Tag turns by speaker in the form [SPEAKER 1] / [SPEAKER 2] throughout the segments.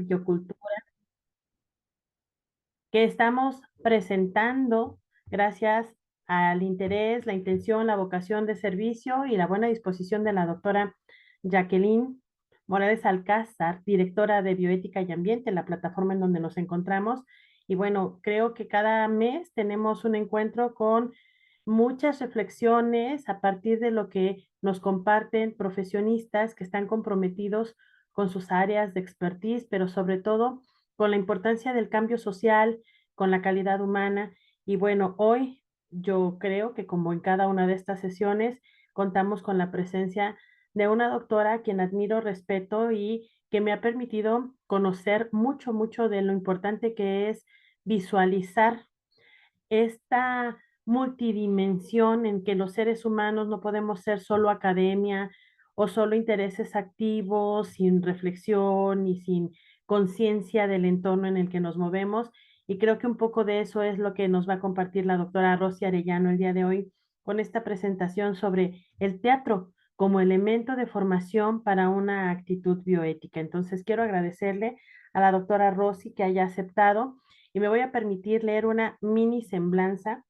[SPEAKER 1] biocultura que estamos presentando gracias al interés, la intención, la vocación de servicio y la buena disposición de la doctora Jacqueline Morales Alcázar, directora de Bioética y Ambiente, la plataforma en donde nos encontramos. Y bueno, creo que cada mes tenemos un encuentro con muchas reflexiones a partir de lo que nos comparten profesionistas que están comprometidos con sus áreas de expertise, pero sobre todo con la importancia del cambio social, con la calidad humana. Y bueno, hoy yo creo que como en cada una de estas sesiones, contamos con la presencia de una doctora a quien admiro, respeto y que me ha permitido conocer mucho, mucho de lo importante que es visualizar esta multidimensión en que los seres humanos no podemos ser solo academia o solo intereses activos, sin reflexión y sin conciencia del entorno en el que nos movemos. Y creo que un poco de eso es lo que nos va a compartir la doctora Rosy Arellano el día de hoy con esta presentación sobre el teatro como elemento de formación para una actitud bioética. Entonces, quiero agradecerle a la doctora Rosy que haya aceptado y me voy a permitir leer una mini semblanza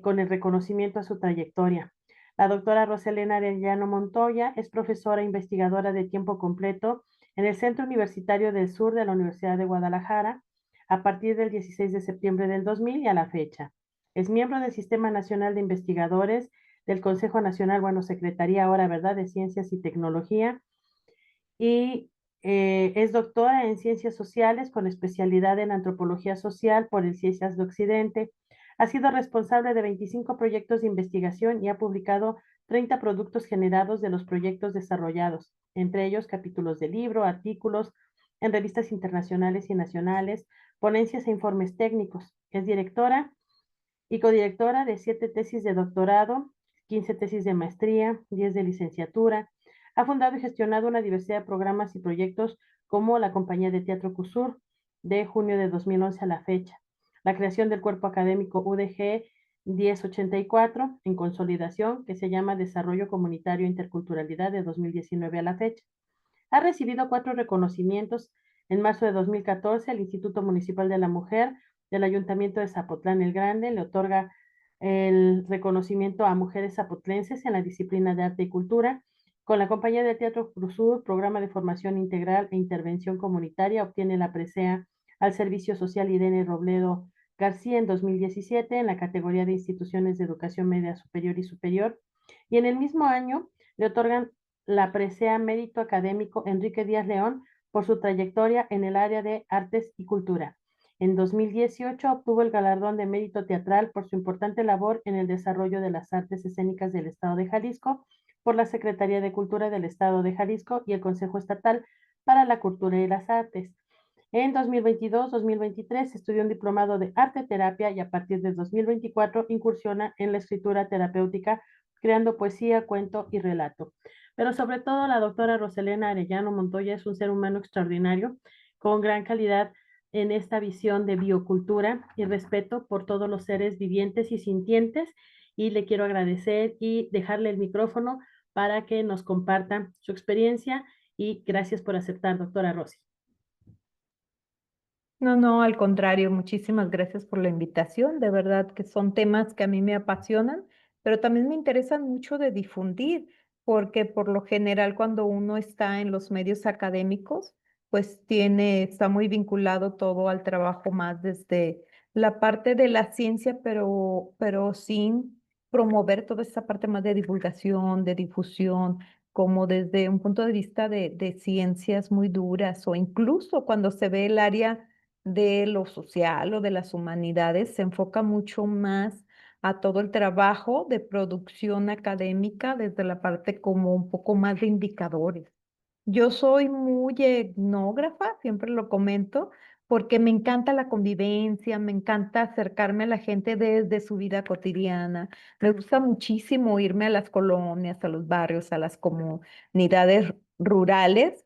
[SPEAKER 1] con el reconocimiento a su trayectoria. La doctora Roselena Arellano Montoya es profesora e investigadora de tiempo completo en el Centro Universitario del Sur de la Universidad de Guadalajara a partir del 16 de septiembre del 2000 y a la fecha. Es miembro del Sistema Nacional de Investigadores del Consejo Nacional, bueno, Secretaría ahora, ¿verdad?, de Ciencias y Tecnología, y es doctora en Ciencias Sociales con especialidad en Antropología Social por el Ciencias de Occidente. Ha sido responsable de 25 proyectos de investigación y ha publicado 30 productos generados de los proyectos desarrollados, entre ellos capítulos de libro, artículos en revistas internacionales y nacionales, ponencias e informes técnicos. Es directora y codirectora de 7 tesis de doctorado, 15 tesis de maestría, 10 de licenciatura. Ha fundado y gestionado una diversidad de programas y proyectos como la Compañía de Teatro CUSUR de junio de 2011 a la fecha, la creación del cuerpo académico UDG 1084 en consolidación que se llama Desarrollo Comunitario e Interculturalidad de 2019 a la fecha. Ha recibido 4 reconocimientos. En marzo de 2014, el Instituto Municipal de la Mujer del Ayuntamiento de Zapotlán el Grande le otorga el reconocimiento a mujeres zapotlenses en la disciplina de arte y cultura. Con la compañía de teatro Cruzur, programa de formación integral e intervención comunitaria, obtiene la presea al Servicio Social Irene Robledo García en 2017 en la categoría de instituciones de educación media superior y superior. Y en el mismo año le otorgan la presea Mérito Académico Enrique Díaz León por su trayectoria en el área de artes y cultura. En 2018 obtuvo el galardón de Mérito Teatral por su importante labor en el desarrollo de las artes escénicas del Estado de Jalisco por la Secretaría de Cultura del Estado de Jalisco y el Consejo Estatal para la Cultura y las Artes. En 2022-2023 estudió un diplomado de arte terapia y a partir de 2024 incursiona en la escritura terapéutica, creando poesía, cuento y relato. Pero sobre todo la doctora Roselena Arellano Montoya es un ser humano extraordinario, con gran calidad en esta visión de biocultura y respeto por todos los seres vivientes y sintientes. Y le quiero agradecer y dejarle el micrófono para que nos comparta su experiencia y gracias por aceptar, doctora Rosy.
[SPEAKER 2] No, no, al contrario, muchísimas gracias por la invitación. De verdad que son temas que a mí me apasionan, pero también me interesan mucho de difundir, porque por lo general cuando uno está en los medios académicos, pues está muy vinculado todo al trabajo más desde la parte de la ciencia, pero sin promover toda esa parte más de divulgación, de difusión, como desde un punto de vista de ciencias muy duras o incluso cuando se ve el área de lo social o de las humanidades, se enfoca mucho más a todo el trabajo de producción académica desde la parte como un poco más de indicadores. Yo soy muy etnógrafa, siempre lo comento, porque me encanta la convivencia, me encanta acercarme a la gente desde su vida cotidiana. Me gusta muchísimo irme a las colonias, a los barrios, a las comunidades rurales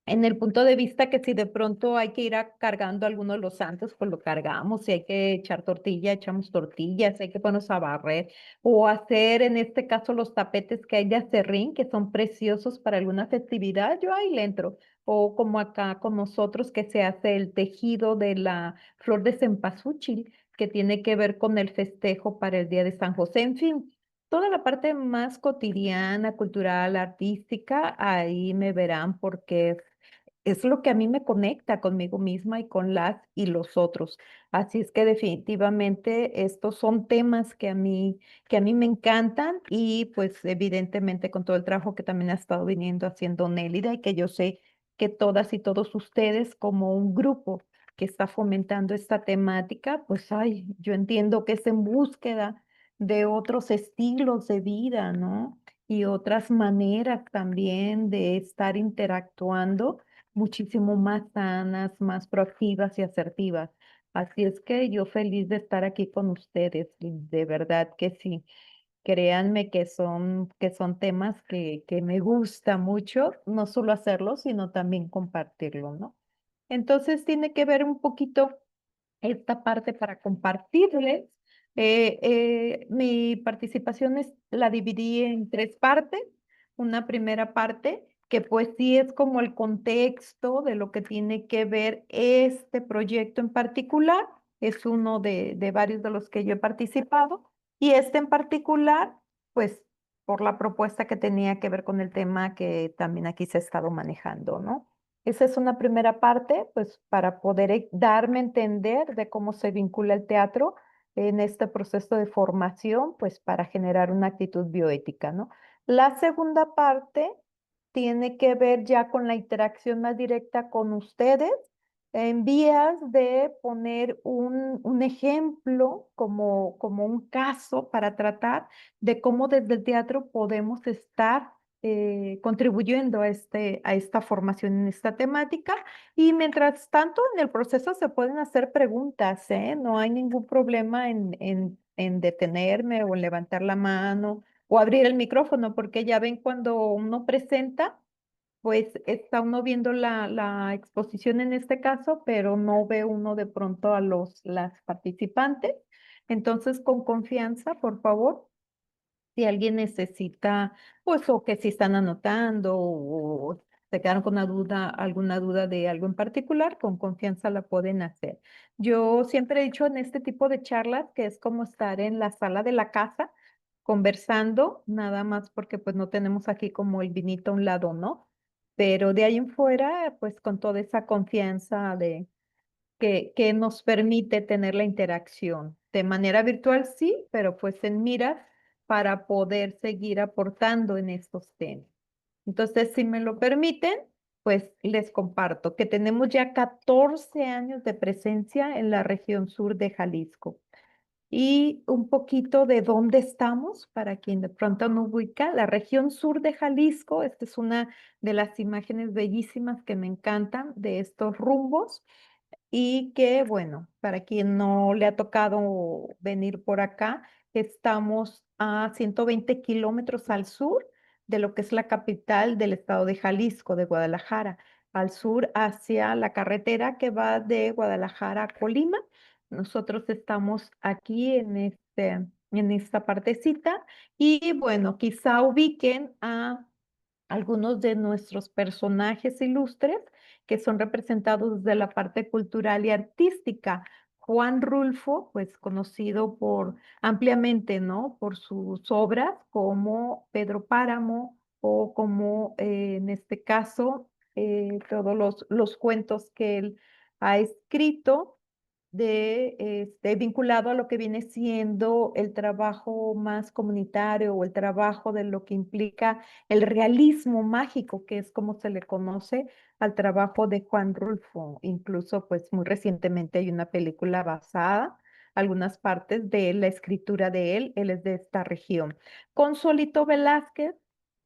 [SPEAKER 2] en el punto de vista que si de pronto hay que ir cargando alguno de los santos, pues lo cargamos. Si hay que echar tortilla, echamos tortillas. Si hay que ponernos a barrer o hacer, en este caso, los tapetes que hay de acerrín, que son preciosos para alguna festividad, yo ahí le entro. o como acá con nosotros que se hace el tejido de la flor de cempasúchil, que tiene que ver con el festejo para el Día de San José. En fin, toda la parte más cotidiana, cultural, artística, ahí me verán porque es lo que a mí me conecta conmigo misma y con las y los otros. Así es que definitivamente estos son temas que a mí me encantan y pues evidentemente con todo el trabajo que también ha estado viniendo haciendo Nélida y que yo sé que todas y todos ustedes como un grupo que está fomentando esta temática, pues ay, yo entiendo que es en búsqueda de otros estilos de vida, ¿no? Y otras maneras también de estar interactuando muchísimo más sanas, más proactivas y asertivas. Así es que yo feliz de estar aquí con ustedes, y de verdad que sí. Créanme que son temas que me gusta mucho, no solo hacerlo, sino también compartirlo, ¿no? Entonces tiene que ver un poquito esta parte para compartirles. Mi participación la dividí en tres partes. Una primera parte que pues sí es como el contexto de lo que tiene que ver este proyecto en particular. Es uno de varios de los que yo he participado. Y este en particular, pues por la propuesta que tenía que ver con el tema que también aquí se ha estado manejando, ¿no? Esa es una primera parte, pues para poder darme a entender de cómo se vincula el teatro en este proceso de formación, pues para generar una actitud bioética, ¿no? La segunda parte tiene que ver ya con la interacción más directa con ustedes, en vías de poner un ejemplo como un caso para tratar de cómo desde el teatro podemos estar contribuyendo a esta formación en esta temática. Y mientras tanto, en el proceso se pueden hacer preguntas, ¿eh? No hay ningún problema en detenerme o en levantar la mano o abrir el micrófono, porque ya ven cuando uno presenta, pues está uno viendo la exposición en este caso, pero no ve uno de pronto a las participantes. Entonces, con confianza, por favor. Si alguien necesita, pues, o que si están anotando o se quedaron con una duda, alguna duda de algo en particular, con confianza la pueden hacer. Yo siempre he dicho en este tipo de charlas que es como estar en la sala de la casa conversando, nada más porque pues no tenemos aquí como el vinito a un lado, ¿no? Pero de ahí en fuera, pues con toda esa confianza que nos permite tener la interacción. De manera virtual sí, pero pues en miras para poder seguir aportando en estos temas. Entonces, si me lo permiten, pues les comparto que tenemos ya 14 años de presencia en la región sur de Jalisco. Y un poquito de dónde estamos, para quien de pronto no ubica, la región sur de Jalisco, esta es una de las imágenes bellísimas que me encantan de estos rumbos y que, bueno, para quien no le ha tocado venir por acá, estamos a 120 kilómetros al sur de lo que es la capital del estado de Jalisco, de Guadalajara, al sur hacia la carretera que va de Guadalajara a Colima. Nosotros estamos aquí en esta partecita y bueno, quizá ubiquen a algunos de nuestros personajes ilustres que son representados desde la parte cultural y artística. Juan Rulfo, pues conocido por ampliamente, ¿no? Por sus obras como Pedro Páramo o como en este caso todos los cuentos que él ha escrito vinculado a lo que viene siendo el trabajo más comunitario o el trabajo de lo que implica el realismo mágico, que es como se le conoce al trabajo de Juan Rulfo. Incluso, pues muy recientemente hay una película basada, algunas partes de la escritura de él es de esta región. Consuelito Velázquez,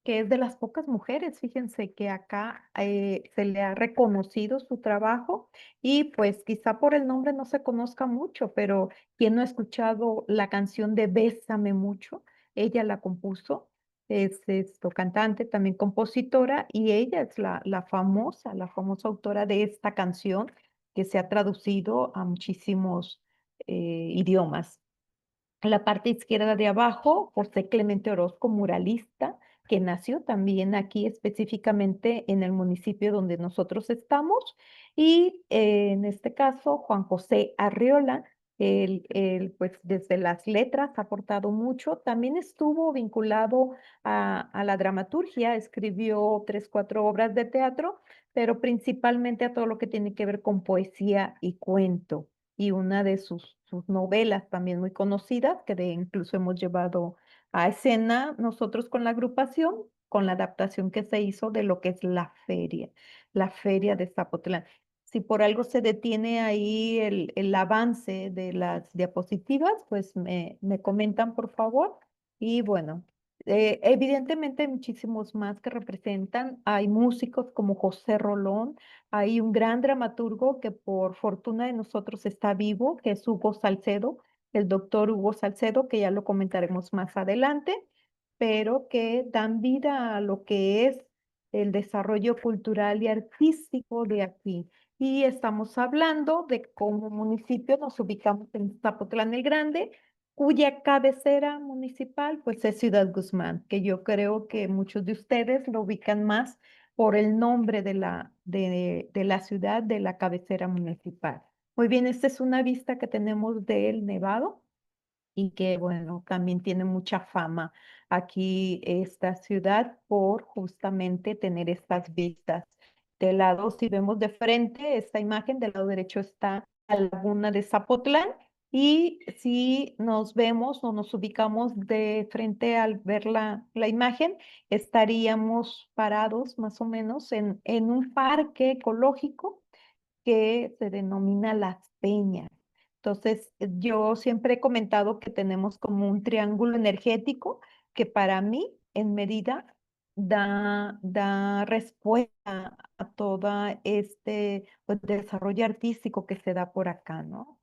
[SPEAKER 2] que es de las pocas mujeres, fíjense que acá se le ha reconocido su trabajo y pues quizá por el nombre no se conozca mucho, pero quien no ha escuchado la canción de Bésame mucho, ella la compuso, es esto, cantante, también compositora, y ella es la famosa autora de esta canción que se ha traducido a muchísimos idiomas. La parte izquierda de abajo, José Clemente Orozco, muralista, que nació también aquí específicamente en el municipio donde nosotros estamos. Y en este caso, Juan José Arriola, él, pues desde las letras ha aportado mucho. También estuvo vinculado a la dramaturgia, escribió tres, cuatro obras de teatro, pero principalmente a todo lo que tiene que ver con poesía y cuento. Y una de sus novelas también muy conocidas, que incluso hemos llevado a escena nosotros con la agrupación, con la adaptación que se hizo de lo que es la feria de Zapotlán. Si por algo se detiene ahí el avance de las diapositivas, pues me comentan, por favor. Y bueno, evidentemente hay muchísimos más que representan. Hay músicos como José Rolón, hay un gran dramaturgo que por fortuna de nosotros está vivo, que es Hugo Salcedo, el doctor Hugo Salcedo, que ya lo comentaremos más adelante, pero que dan vida a lo que es el desarrollo cultural y artístico de aquí. Y estamos hablando de cómo municipio nos ubicamos en Zapotlán el Grande, cuya cabecera municipal pues es Ciudad Guzmán, que yo creo que muchos de ustedes lo ubican más por el nombre de la ciudad, de la cabecera municipal. Muy bien, esta es una vista que tenemos del Nevado y que, bueno, también tiene mucha fama aquí esta ciudad por justamente tener estas vistas. De lado, si vemos de frente esta imagen, del lado derecho está la laguna de Zapotlán y si nos vemos o nos ubicamos de frente al ver la imagen, estaríamos parados más o menos en un parque ecológico que se denomina Las Peñas. Entonces, yo siempre he comentado que tenemos como un triángulo energético que para mí, en medida, da respuesta a todo este pues, desarrollo artístico que se da por acá, ¿no?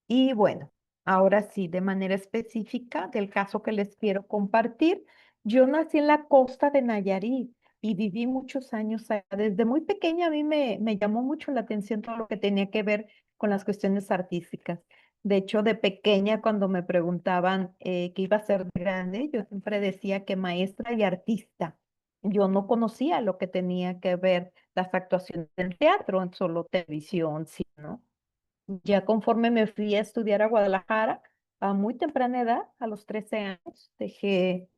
[SPEAKER 2] Y bueno, ahora sí, de manera específica del caso que les quiero compartir, yo nací en la costa de Nayarit y viví muchos años allá. Desde muy pequeña a mí me llamó mucho la atención todo lo que tenía que ver con las cuestiones artísticas. De hecho, de pequeña, cuando me preguntaban qué iba a ser de grande, yo siempre decía que maestra y artista. Yo no conocía lo que tenía que ver las actuaciones en teatro, en solo televisión, sí, ¿no? Ya conforme me fui a estudiar a Guadalajara, a muy temprana edad, a los 13 años, dejé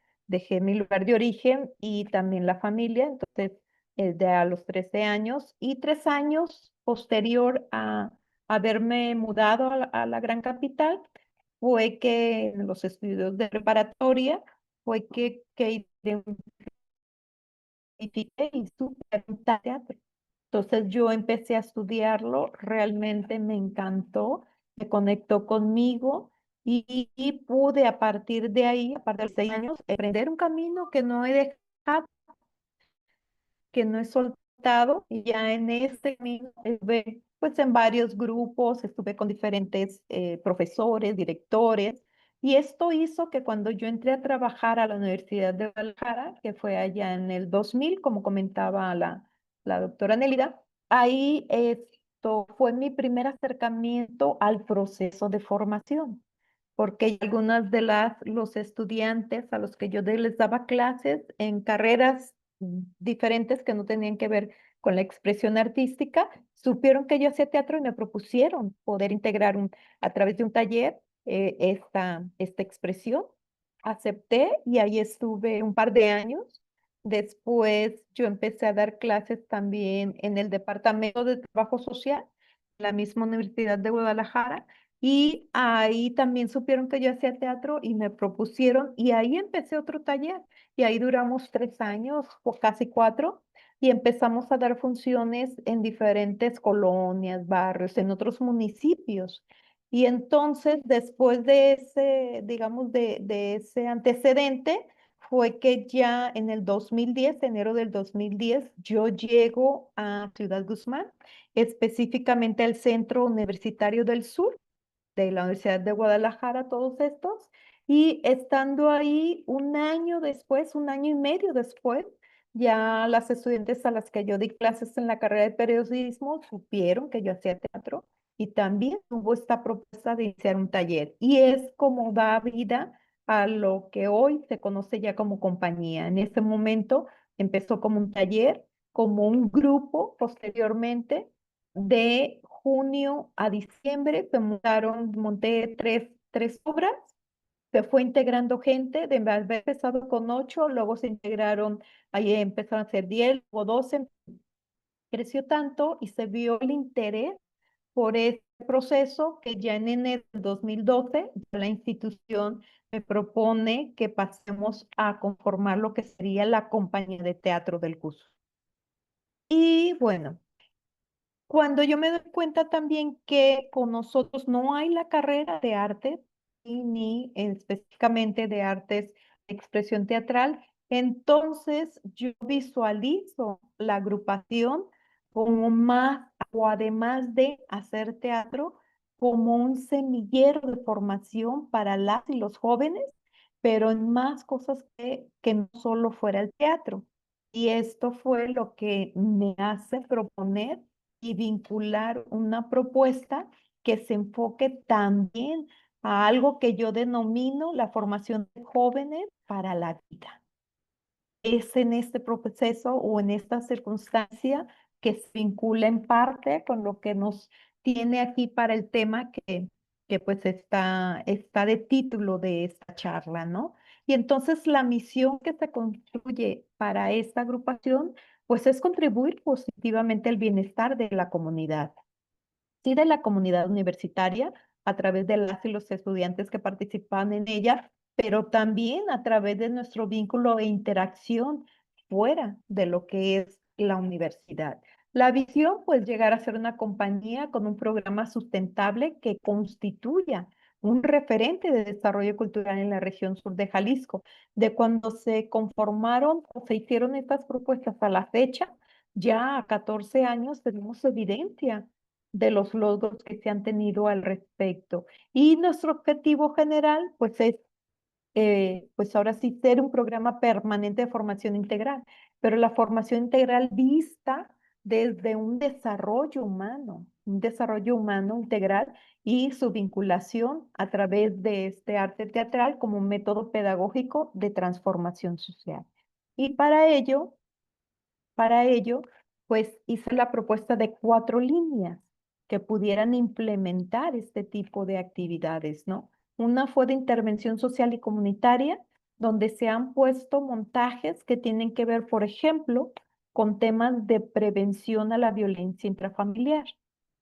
[SPEAKER 2] mi lugar de origen y también la familia, entonces de a los 13 años y 3 años posterior a haberme mudado a la gran capital, fue que en los estudios de preparatoria, fue que identifiqué y supe teatro. Entonces yo empecé a estudiarlo, realmente me encantó, me conectó conmigo y pude a partir de ahí, a partir de los 6 años, emprender un camino que no he dejado, que no he soltado y ya en este camino estuve pues en varios grupos, estuve con diferentes profesores, directores y esto hizo que cuando yo entré a trabajar a la Universidad de Guadalajara, que fue allá en el 2000, como comentaba la doctora Nélida, ahí esto fue mi primer acercamiento al proceso de formación porque algunas de los estudiantes a los que yo les daba clases en carreras diferentes que no tenían que ver con la expresión artística, supieron que yo hacía teatro y me propusieron poder integrar a través de un taller esta expresión. Acepté y ahí estuve un par de años. Después yo empecé a dar clases también en el Departamento de Trabajo Social, en la misma Universidad de Guadalajara y ahí también supieron que yo hacía teatro y me propusieron y ahí empecé otro taller y ahí duramos 3 años o casi 4 y empezamos a dar funciones en diferentes colonias, barrios, en otros municipios. Y entonces, después de ese, digamos, de ese antecedente, fue que ya en el 2010, enero del 2010, yo llego a Ciudad Guzmán, específicamente al Centro Universitario del Sur de la Universidad de Guadalajara, todos estos, y estando ahí un año después, un año y medio después, ya las estudiantes a las que yo di clases en la carrera de periodismo supieron que yo hacía teatro y también hubo esta propuesta de iniciar un taller. Y es como da vida a lo que hoy se conoce ya como compañía. En ese momento empezó como un taller, como un grupo posteriormente. De junio a diciembre monté tres obras, se fue integrando gente, de haber empezado con 8, luego se integraron, ahí empezaron a ser 10, luego 12, creció tanto y se vio el interés por este proceso que ya en enero del 2012 la institución me propone que pasemos a conformar lo que sería la compañía de teatro del curso. Y bueno, cuando yo me doy cuenta también que con nosotros no hay la carrera de arte ni específicamente de artes de expresión teatral, entonces yo visualizo la agrupación como más, o además de hacer teatro, como un semillero de formación para las y los jóvenes, pero en más cosas que no solo fuera el teatro. Y esto fue lo que me hace proponer y vincular una propuesta que se enfoque también a algo que yo denomino la formación de jóvenes para la vida. Es en este proceso o en esta circunstancia que se vincula en parte con lo que nos tiene aquí para el tema que pues está de título de esta charla, ¿no? Y entonces la misión que se construye para esta agrupación pues es contribuir positivamente al bienestar de la comunidad, sí, de la comunidad universitaria a través de las y los estudiantes que participan en ella, pero también a través de nuestro vínculo e interacción fuera de lo que es la universidad. La visión, pues, llegar a ser una compañía con un programa sustentable que constituya un referente de desarrollo cultural en la región sur de Jalisco. De cuando se conformaron o se hicieron estas propuestas a la fecha, ya a 14 años tenemos evidencia de los logros que se han tenido al respecto. Y nuestro objetivo general, pues es, pues ahora sí, ser un programa permanente de formación integral, pero la formación integral vista desde un desarrollo humano integral y su vinculación a través de este arte teatral como un método pedagógico de transformación social. Y para ello, pues hice la propuesta de 4 líneas que pudieran implementar este tipo de actividades, ¿no? Una fue de intervención social y comunitaria, donde se han puesto montajes que tienen que ver, por ejemplo, con temas de prevención a la violencia intrafamiliar.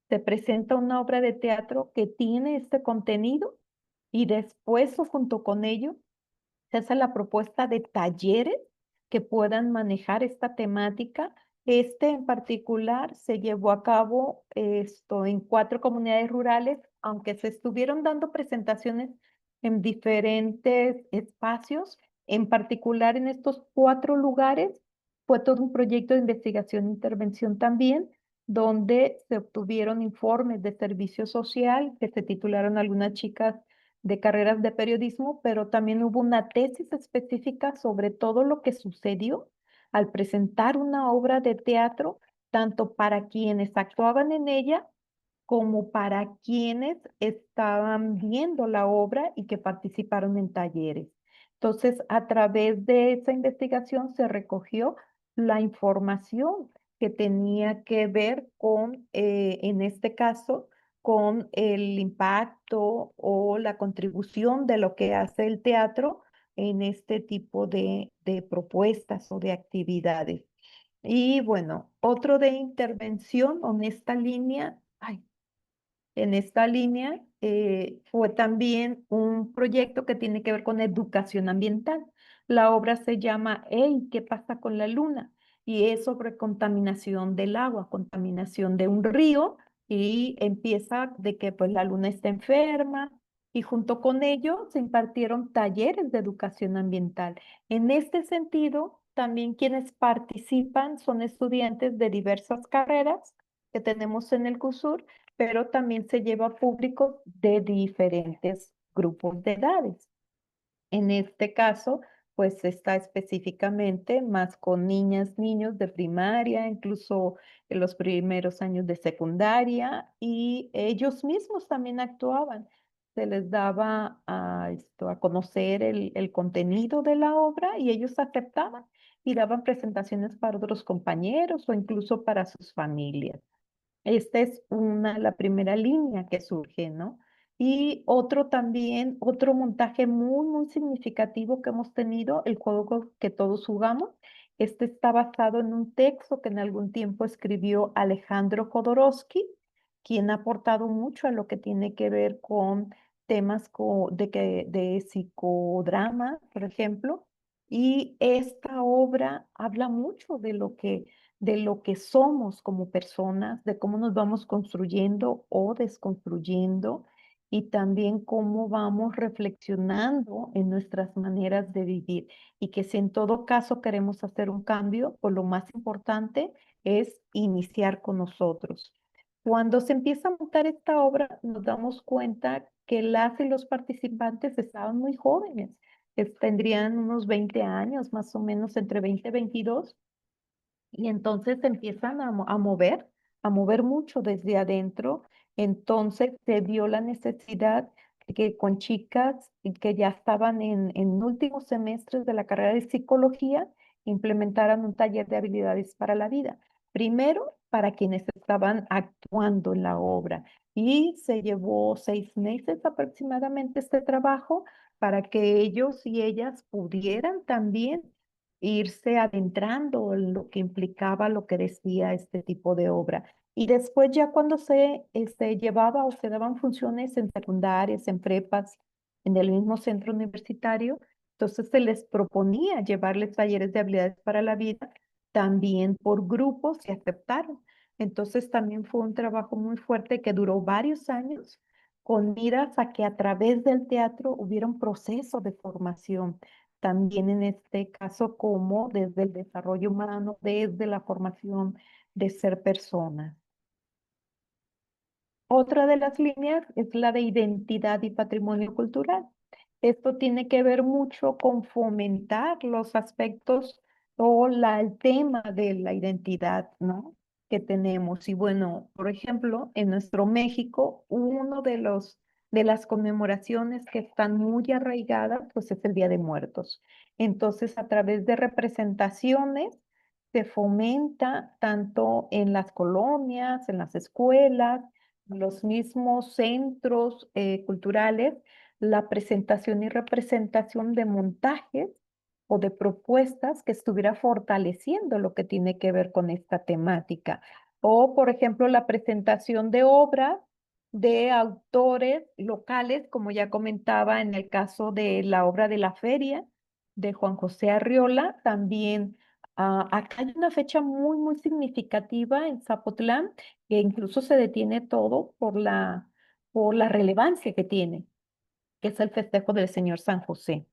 [SPEAKER 2] Se presenta una obra de teatro que tiene este contenido y después o junto con ello se hace la propuesta de talleres que puedan manejar esta temática. Este en particular se llevó a cabo esto en 4 comunidades rurales, aunque se estuvieron dando presentaciones en diferentes espacios, en particular en estos 4 lugares, fue todo un proyecto de investigación e intervención también, donde se obtuvieron informes de servicio social que se titularon algunas chicas de carreras de periodismo, pero también hubo una tesis específica sobre todo lo que sucedió al presentar una obra de teatro, tanto para quienes actuaban en ella como para quienes estaban viendo la obra y que participaron en talleres. Entonces, a través de esa investigación se recogió la información que tenía que ver con, en este caso, con el impacto o la contribución de lo que hace el teatro en este tipo de propuestas o de actividades. Y bueno, otro de intervención en esta línea, ay, en esta línea fue también un proyecto que tiene que ver con educación ambiental. La obra se llama Hey, ¿qué pasa con la luna? Y es sobre contaminación del agua, contaminación de un río y empieza de que pues la luna está enferma y junto con ello se impartieron talleres de educación ambiental. En este sentido, también quienes participan son estudiantes de diversas carreras que tenemos en el CUSUR, pero también se lleva a públicos de diferentes grupos de edades. En este caso, pues está específicamente más con niñas, niños de primaria, incluso en los primeros años de secundaria, y ellos mismos también actuaban. se les daba a conocer el contenido de la obra y ellos aceptaban y daban presentaciones para otros compañeros o incluso para sus familias. Esta es la primera línea que surge, ¿no? Y otro también, otro montaje muy, muy significativo que hemos tenido, el juego que todos jugamos. Este está basado en un texto que en algún tiempo escribió Alejandro Jodorowsky, quien ha aportado mucho a lo que tiene que ver con temas de psicodrama, por ejemplo. Y esta obra habla mucho de lo que somos como personas, de cómo nos vamos construyendo o desconstruyendo y también cómo vamos reflexionando en nuestras maneras de vivir. Y que si en todo caso queremos hacer un cambio, pues lo más importante es iniciar con nosotros. Cuando se empieza a montar esta obra, nos damos cuenta que las y los participantes estaban muy jóvenes, tendrían unos 20 años, más o menos entre 20 y 22, y entonces se empiezan a mover mucho desde adentro. Entonces se vio la necesidad de que con chicas que ya estaban en últimos semestres de la carrera de psicología, implementaran un taller de habilidades para la vida. Primero, para quienes estaban actuando en la obra. Y se llevó 6 meses aproximadamente este trabajo para que ellos y ellas pudieran también irse adentrando en lo que implicaba lo que decía este tipo de obra. Y después ya cuando se llevaba o se daban funciones en secundarias, en prepas, en el mismo centro universitario, entonces se les proponía llevarles talleres de habilidades para la vida, también por grupos y aceptaron. Entonces también fue un trabajo muy fuerte que duró varios años, con miras a que a través del teatro hubiera un proceso de formación también en este caso como desde el desarrollo humano, desde la formación de ser persona. Otra de las líneas es la de identidad y patrimonio cultural. Esto tiene que ver mucho con fomentar los aspectos o el tema de la identidad, ¿no? Que tenemos. Y bueno, por ejemplo, en nuestro México, uno de las conmemoraciones que están muy arraigadas, pues es el Día de Muertos. Entonces, a través de representaciones, se fomenta tanto en las colonias, en las escuelas, los mismos centros culturales, la presentación y representación de montajes o de propuestas que estuviera fortaleciendo lo que tiene que ver con esta temática. O, por ejemplo, la presentación de obras de autores locales, como ya comentaba en el caso de la obra de la feria de Juan José Arriola, también acá hay una fecha muy, muy significativa en Zapotlán, que incluso se detiene todo por la relevancia que tiene, que es el festejo del Señor San José,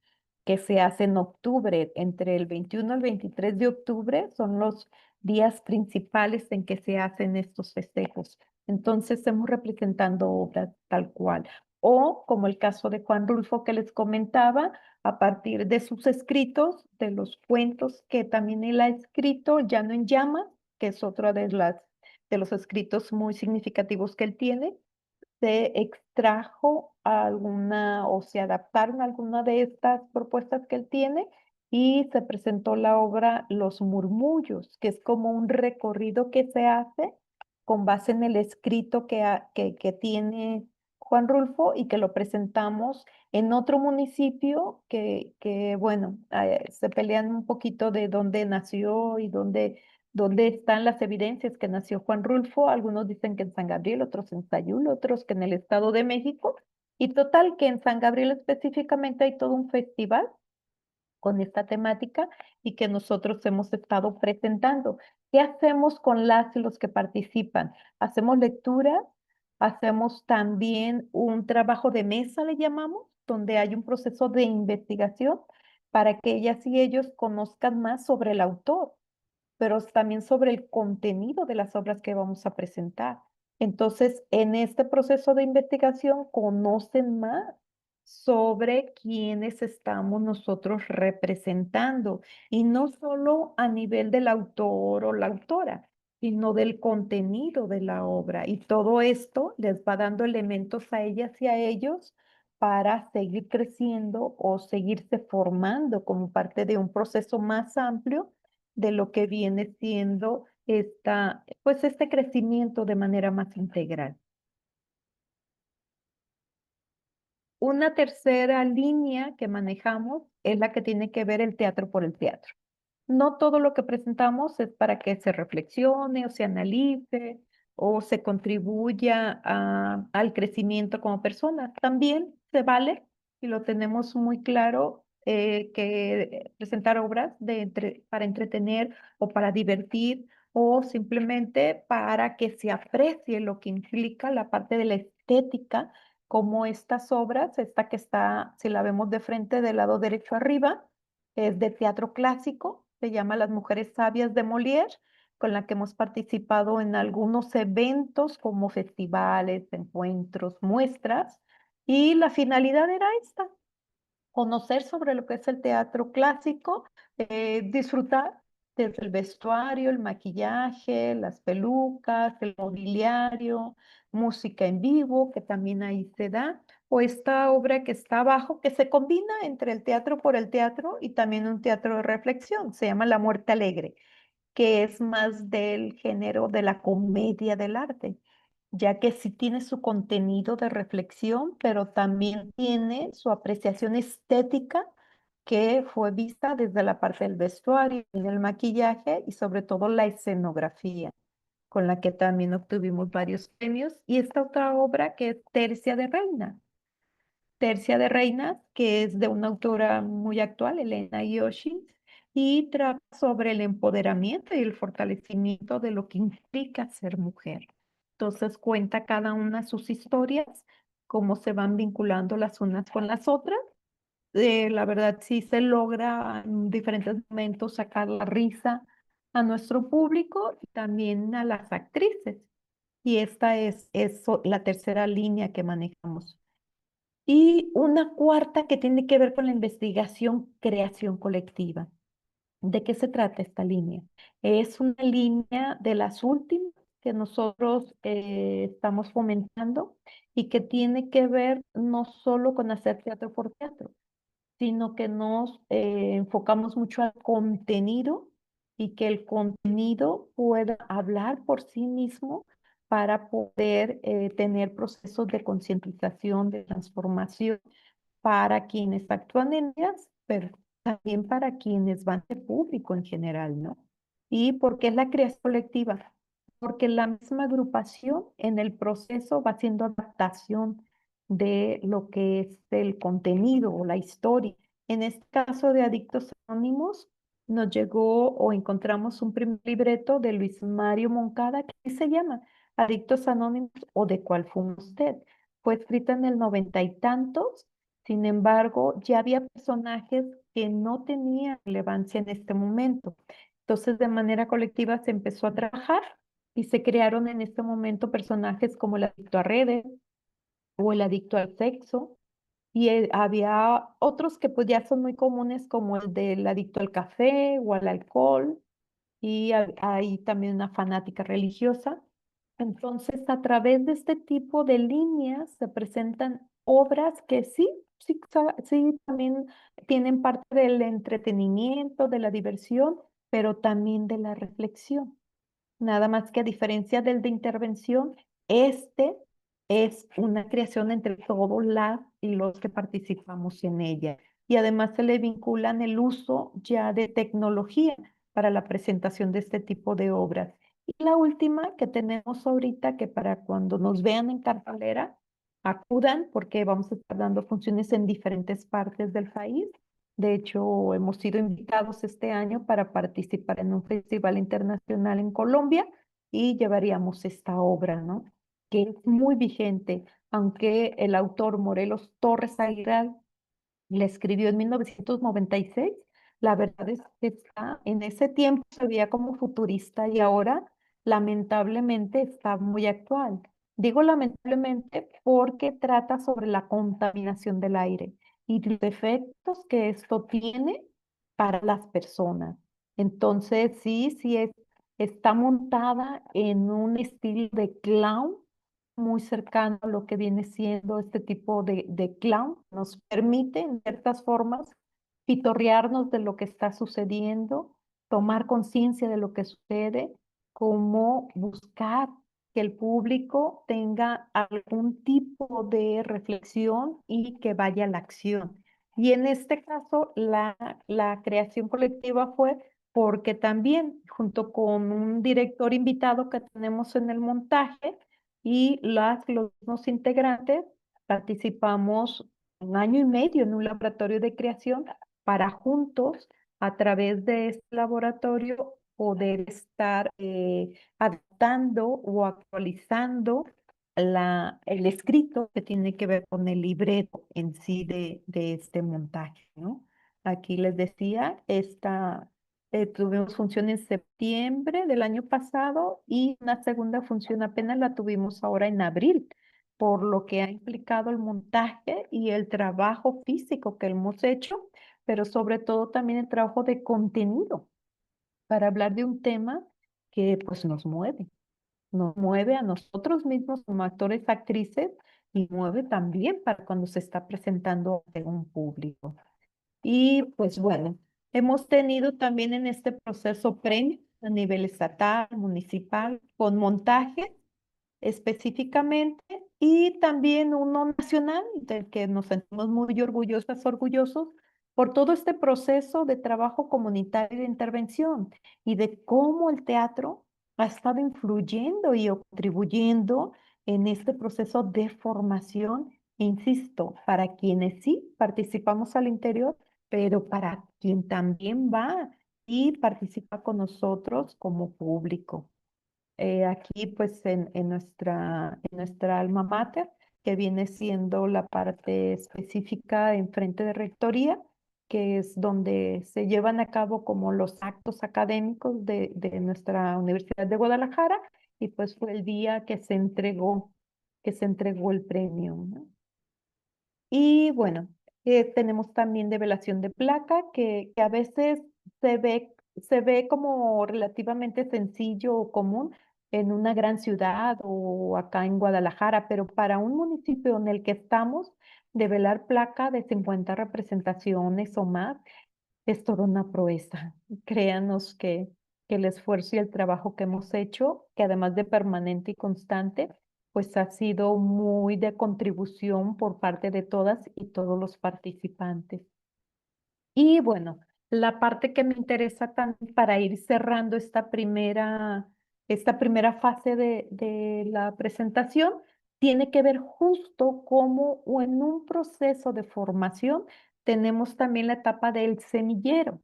[SPEAKER 2] que se hace en octubre, entre el 21 al 23 de octubre, son los días principales en que se hacen estos festejos. Entonces, estamos representando obras tal cual. O como el caso de Juan Rulfo que les comentaba, a partir de sus escritos, de los cuentos que también él ha escrito, Llano en Llamas, que es otro de los escritos muy significativos que él tiene, se extrajo alguna o se adaptaron alguna de estas propuestas que él tiene y se presentó la obra Los Murmullos, que es como un recorrido que se hace con base en el escrito que tiene Juan Rulfo y que lo presentamos en otro municipio bueno, se pelean un poquito de dónde nació y dónde están las evidencias que nació Juan Rulfo. Algunos dicen que en San Gabriel, otros en Sayul, otros que en el Estado de México. Y total que en San Gabriel específicamente hay todo un festival con esta temática y que nosotros hemos estado presentando. ¿Qué hacemos con las y los que participan? Hacemos lectura, hacemos también un trabajo de mesa, le llamamos, donde hay un proceso de investigación para que ellas y ellos conozcan más sobre el autor, pero también sobre el contenido de las obras que vamos a presentar. Entonces, en este proceso de investigación, conocen más sobre quiénes estamos nosotros representando, y no solo a nivel del autor o la autora, sino del contenido de la obra. Y todo esto les va dando elementos a ellas y a ellos para seguir creciendo o seguirse formando como parte de un proceso más amplio de lo que viene siendo pues este crecimiento de manera más integral. Una tercera línea que manejamos es la que tiene que ver el teatro por el teatro. No todo lo que presentamos es para que se reflexione o se analice o se contribuya al crecimiento como persona. También se vale, y lo tenemos muy claro, que presentar obras para entretener o para divertir o simplemente para que se aprecie lo que implica la parte de la estética, como estas obras, esta que está, si la vemos de frente del lado derecho arriba, es de teatro clásico, se llama Las Mujeres Sabias de Molière, con la que hemos participado en algunos eventos como festivales, encuentros, muestras, y la finalidad era esta: conocer sobre lo que es el teatro clásico, disfrutar desde el vestuario, el maquillaje, las pelucas, el mobiliario, música en vivo, que también ahí se da, o esta obra que está abajo, que se combina entre el teatro por el teatro y también un teatro de reflexión, se llama La Muerte Alegre, que es más del género de la comedia del arte, ya que sí tiene su contenido de reflexión, pero también tiene su apreciación estética, que fue vista desde la parte del vestuario, el maquillaje y sobre todo la escenografía, con la que también obtuvimos varios premios. Y esta otra obra que es Tercia de Reina. Tercia de Reinas, que es de una autora muy actual, Elena Yoshi, y trata sobre el empoderamiento y el fortalecimiento de lo que implica ser mujer. Entonces cuenta cada una sus historias, cómo se van vinculando las unas con las otras. La verdad sí se logra en diferentes momentos sacar la risa a nuestro público y también a las actrices. Y esta es la tercera línea que manejamos. Y una cuarta que tiene que ver con la investigación, creación colectiva. ¿De qué se trata esta línea? Es una línea de las últimas que nosotros estamos fomentando y que tiene que ver no solo con hacer teatro por teatro, sino que nos enfocamos mucho al contenido y que el contenido pueda hablar por sí mismo para poder tener procesos de concientización, de transformación para quienes actúan en ellas, pero también para quienes van de público en general, ¿no? ¿Y por qué es la creación colectiva? Porque la misma agrupación en el proceso va haciendo adaptación de lo que es el contenido o la historia. En este caso de Adictos Anónimos, nos llegó o encontramos un primer libreto de Luis Mario Moncada que se llama Adictos Anónimos o ¿De cuál fue usted? Fue escrita en el noventa y tantos. Sin embargo, ya había personajes que no tenían relevancia en este momento. Entonces, de manera colectiva se empezó a trabajar y se crearon en este momento personajes como el adicto a redes o el adicto al sexo. Y había otros que pues ya son muy comunes como el del adicto al café o al alcohol. Y hay también una fanática religiosa. Entonces, a través de este tipo de líneas se presentan obras que sí también tienen parte del entretenimiento, de la diversión, pero también de la reflexión. Nada más que a diferencia del de intervención, este es una creación entre todos las y los que participamos en ella. Y además se le vinculan el uso ya de tecnología para la presentación de este tipo de obras. Y la última que tenemos ahorita, que para cuando nos vean en cartelera, acudan porque vamos a estar dando funciones en diferentes partes del país. De hecho, hemos sido invitados este año para participar en un festival internacional en Colombia y llevaríamos esta obra, ¿no? Que es muy vigente, aunque el autor Morelos Torres Aguilar la escribió en 1996. La verdad es que en ese tiempo se veía como futurista y ahora lamentablemente está muy actual. Digo lamentablemente porque trata sobre la contaminación del aire y los efectos que esto tiene para las personas. Entonces, sí, está montada en un estilo de clown, muy cercano a lo que viene siendo este tipo de clown. Nos permite, en ciertas formas, pitorrearnos de lo que está sucediendo, tomar conciencia de lo que sucede, como buscar que el público tenga algún tipo de reflexión y que vaya a la acción. Y en este caso, la creación colectiva fue porque también, junto con un director invitado que tenemos en el montaje y los mismos integrantes, participamos un año y medio en un laboratorio de creación para juntos, a través de este laboratorio, poder estar adaptando o actualizando el escrito que tiene que ver con el libreto en sí de este montaje, ¿no? Aquí les decía, tuvimos función en septiembre del año pasado y una segunda función apenas la tuvimos ahora en abril, por lo que ha implicado el montaje y el trabajo físico que hemos hecho, pero sobre todo también el trabajo de contenido para hablar de un tema que pues nos mueve a nosotros mismos como actores, actrices y mueve también para cuando se está presentando ante un público. Y pues bueno, hemos tenido también en este proceso premios a nivel estatal, municipal, con montaje específicamente, y también uno nacional del que nos sentimos muy orgullosas, orgullosos por todo este proceso de trabajo comunitario de intervención y de cómo el teatro ha estado influyendo y contribuyendo en este proceso de formación, insisto, para quienes sí participamos al interior, pero para quien también va y participa con nosotros como público. Aquí pues en nuestra alma mater, que viene siendo la parte específica en frente de rectoría, que es donde se llevan a cabo como los actos académicos de nuestra Universidad de Guadalajara, y pues fue el día que se entregó el premio, ¿no? Y bueno, tenemos también develación de placa, que a veces se ve como relativamente sencillo o común en una gran ciudad o acá en Guadalajara, pero para un municipio en el que estamos, develar placa de 50 representaciones o más es toda una proeza. Créanos que el esfuerzo y el trabajo que hemos hecho, que además de permanente y constante, pues ha sido muy de contribución por parte de todas y todos los participantes. Y bueno, la parte que me interesa también para ir cerrando esta primera fase de la presentación tiene que ver justo como o en un proceso de formación tenemos también la etapa del semillero,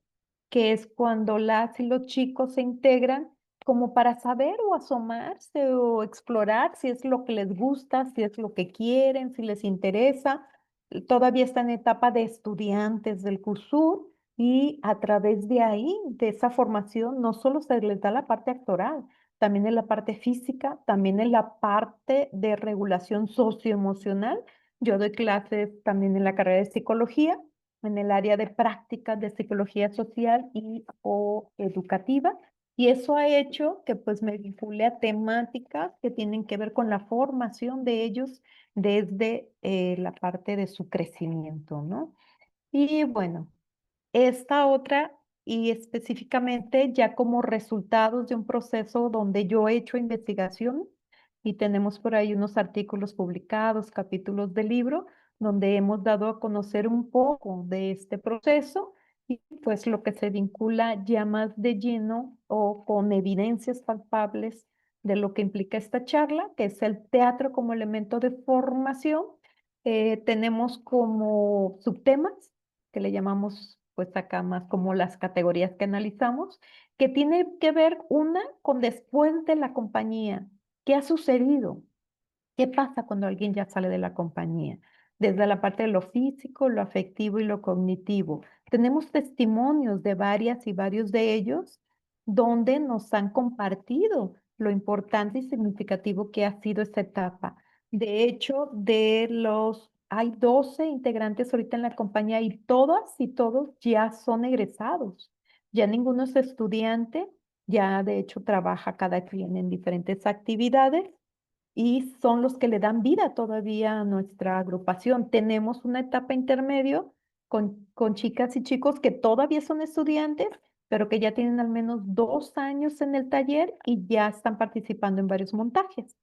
[SPEAKER 2] que es cuando las y los chicos se integran como para saber o asomarse o explorar si es lo que les gusta, si es lo que quieren, si les interesa. Todavía está en etapa de estudiantes del CUSUR, y a través de ahí, de esa formación, no solo se les da la parte actoral, también en la parte física, también en la parte de regulación socioemocional. Yo doy clases también en la carrera de psicología, en el área de prácticas de psicología social y o educativa. Y eso ha hecho que pues me vincule a temáticas que tienen que ver con la formación de ellos desde la parte de su crecimiento, ¿no? Y bueno, esta otra, y específicamente ya como resultados de un proceso donde yo he hecho investigación y tenemos por ahí unos artículos publicados, capítulos del libro, donde hemos dado a conocer un poco de este proceso y pues lo que se vincula ya más de lleno o con evidencias palpables de lo que implica esta charla, que es el teatro como elemento de formación. Tenemos como subtemas que le llamamos pues acá más como las categorías que analizamos, que tiene que ver una con después de la compañía. ¿Qué ha sucedido? ¿Qué pasa cuando alguien ya sale de la compañía? Desde la parte de lo físico, lo afectivo y lo cognitivo. Tenemos testimonios de varias y varios de ellos donde nos han compartido lo importante y significativo que ha sido esta etapa. De hecho, hay 12 integrantes ahorita en la compañía y todas y todos ya son egresados. Ya ninguno es estudiante, ya de hecho trabaja cada quien en diferentes actividades y son los que le dan vida todavía a nuestra agrupación. Tenemos una etapa intermedio con chicas y chicos que todavía son estudiantes, pero que ya tienen al menos 2 años en el taller y ya están participando en varios montajes.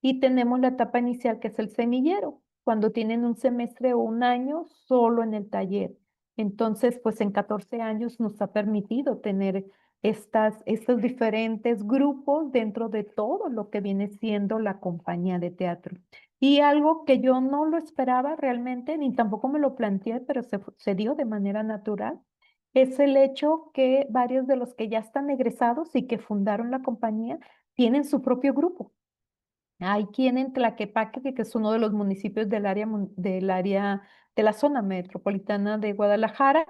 [SPEAKER 2] Y tenemos la etapa inicial, que es el semillero, cuando tienen un semestre o un año solo en el taller. Entonces, pues en 14 años nos ha permitido tener estos diferentes grupos dentro de todo lo que viene siendo la compañía de teatro. Y algo que yo no lo esperaba realmente, ni tampoco me lo planteé, pero se dio de manera natural, es el hecho que varios de los que ya están egresados y que fundaron la compañía tienen su propio grupo. Hay quien en Tlaquepaque, que es uno de los municipios del área de la zona metropolitana de Guadalajara,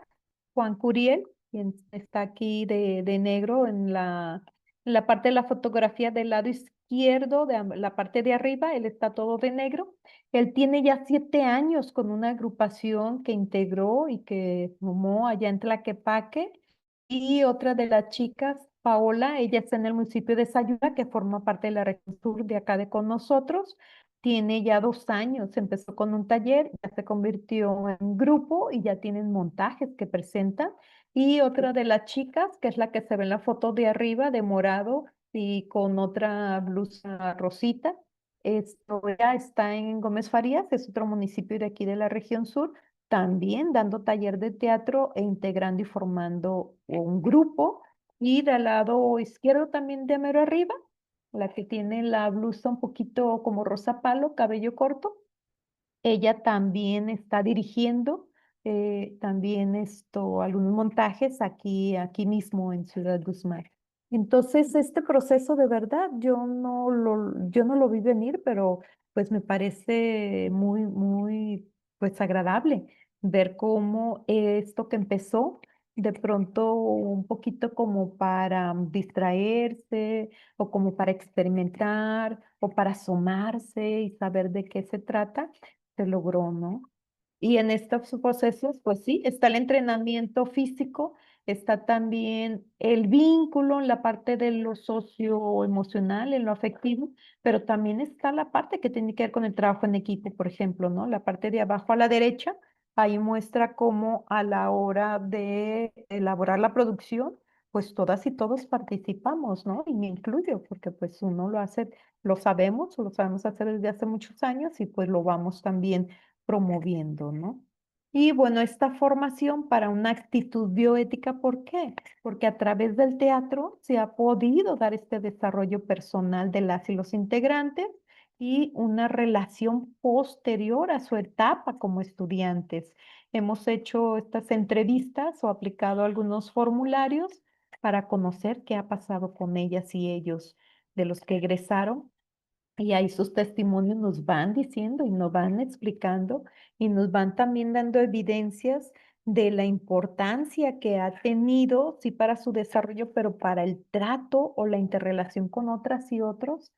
[SPEAKER 2] Juan Curiel, quien está aquí de negro en la parte de la fotografía del lado izquierdo, la parte de arriba, él está todo de negro. Él tiene ya 7 años con una agrupación que integró y que formó allá en Tlaquepaque. Y otra de las chicas, Paola, ella está en el municipio de Sayula, que forma parte de la región sur de acá de con nosotros. Tiene ya 2 años, empezó con un taller, ya se convirtió en grupo y ya tienen montajes que presentan. Y otra de las chicas, que es la que se ve en la foto de arriba, de morado y con otra blusa rosita, ella está en Gómez Farías, es otro municipio de aquí de la región sur, también dando taller de teatro e integrando y formando un grupo. Y del lado izquierdo también de mero arriba, la que tiene la blusa un poquito como rosa palo, cabello corto, ella también está dirigiendo también algunos montajes aquí mismo en Ciudad Guzmán. Entonces, este proceso de verdad, yo no lo vi venir, pero pues me parece muy, muy, pues agradable ver cómo esto que empezó de pronto un poquito como para distraerse o como para experimentar o para asomarse y saber de qué se trata se logró, ¿no? Y en estos procesos, pues sí, está el entrenamiento físico, está también el vínculo en la parte de lo socioemocional, en lo afectivo, pero también está la parte que tiene que ver con el trabajo en equipo, por ejemplo, ¿no? La parte de abajo a la derecha, ahí muestra cómo a la hora de elaborar la producción, pues todas y todos participamos, ¿no? Y me incluyo, porque pues uno lo hace, lo sabemos hacer desde hace muchos años y pues lo vamos también promoviendo, ¿no? Y bueno, esta formación para una actitud bioética, ¿por qué? Porque a través del teatro se ha podido dar este desarrollo personal de las y los integrantes y una relación posterior a su etapa como estudiantes. Hemos hecho estas entrevistas o aplicado algunos formularios para conocer qué ha pasado con ellas y ellos de los que egresaron y ahí sus testimonios nos van diciendo y nos van explicando y nos van también dando evidencias de la importancia que ha tenido, sí, para su desarrollo, pero para el trato o la interrelación con otras y otros,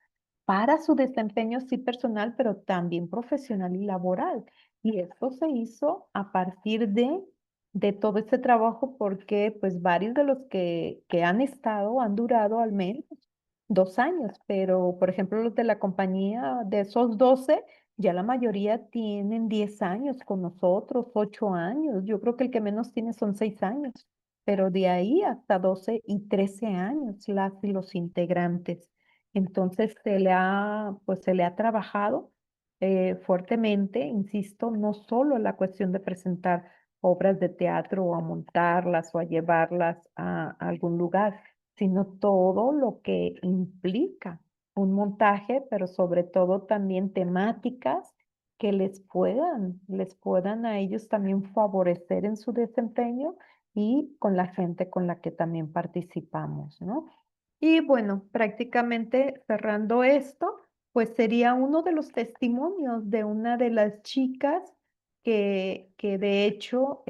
[SPEAKER 2] para su desempeño, sí, personal, pero también profesional y laboral. Y esto se hizo a partir de todo este trabajo porque pues varios de los que han estado han durado al menos 2 años, pero por ejemplo los de la compañía, de esos 12 ya la mayoría tienen 10 años con nosotros, 8 años. Yo creo que el que menos tiene son 6 años, pero de ahí hasta 12 y 13 años las y los integrantes. Entonces pues se le ha trabajado fuertemente, insisto, no solo la cuestión de presentar obras de teatro o a montarlas o a llevarlas a algún lugar, sino todo lo que implica un montaje, pero sobre todo también temáticas que les puedan a ellos también favorecer en su desempeño y con la gente con la que también participamos, ¿no? Y bueno, prácticamente cerrando esto, pues sería uno de los testimonios de una de las chicas que de hecho,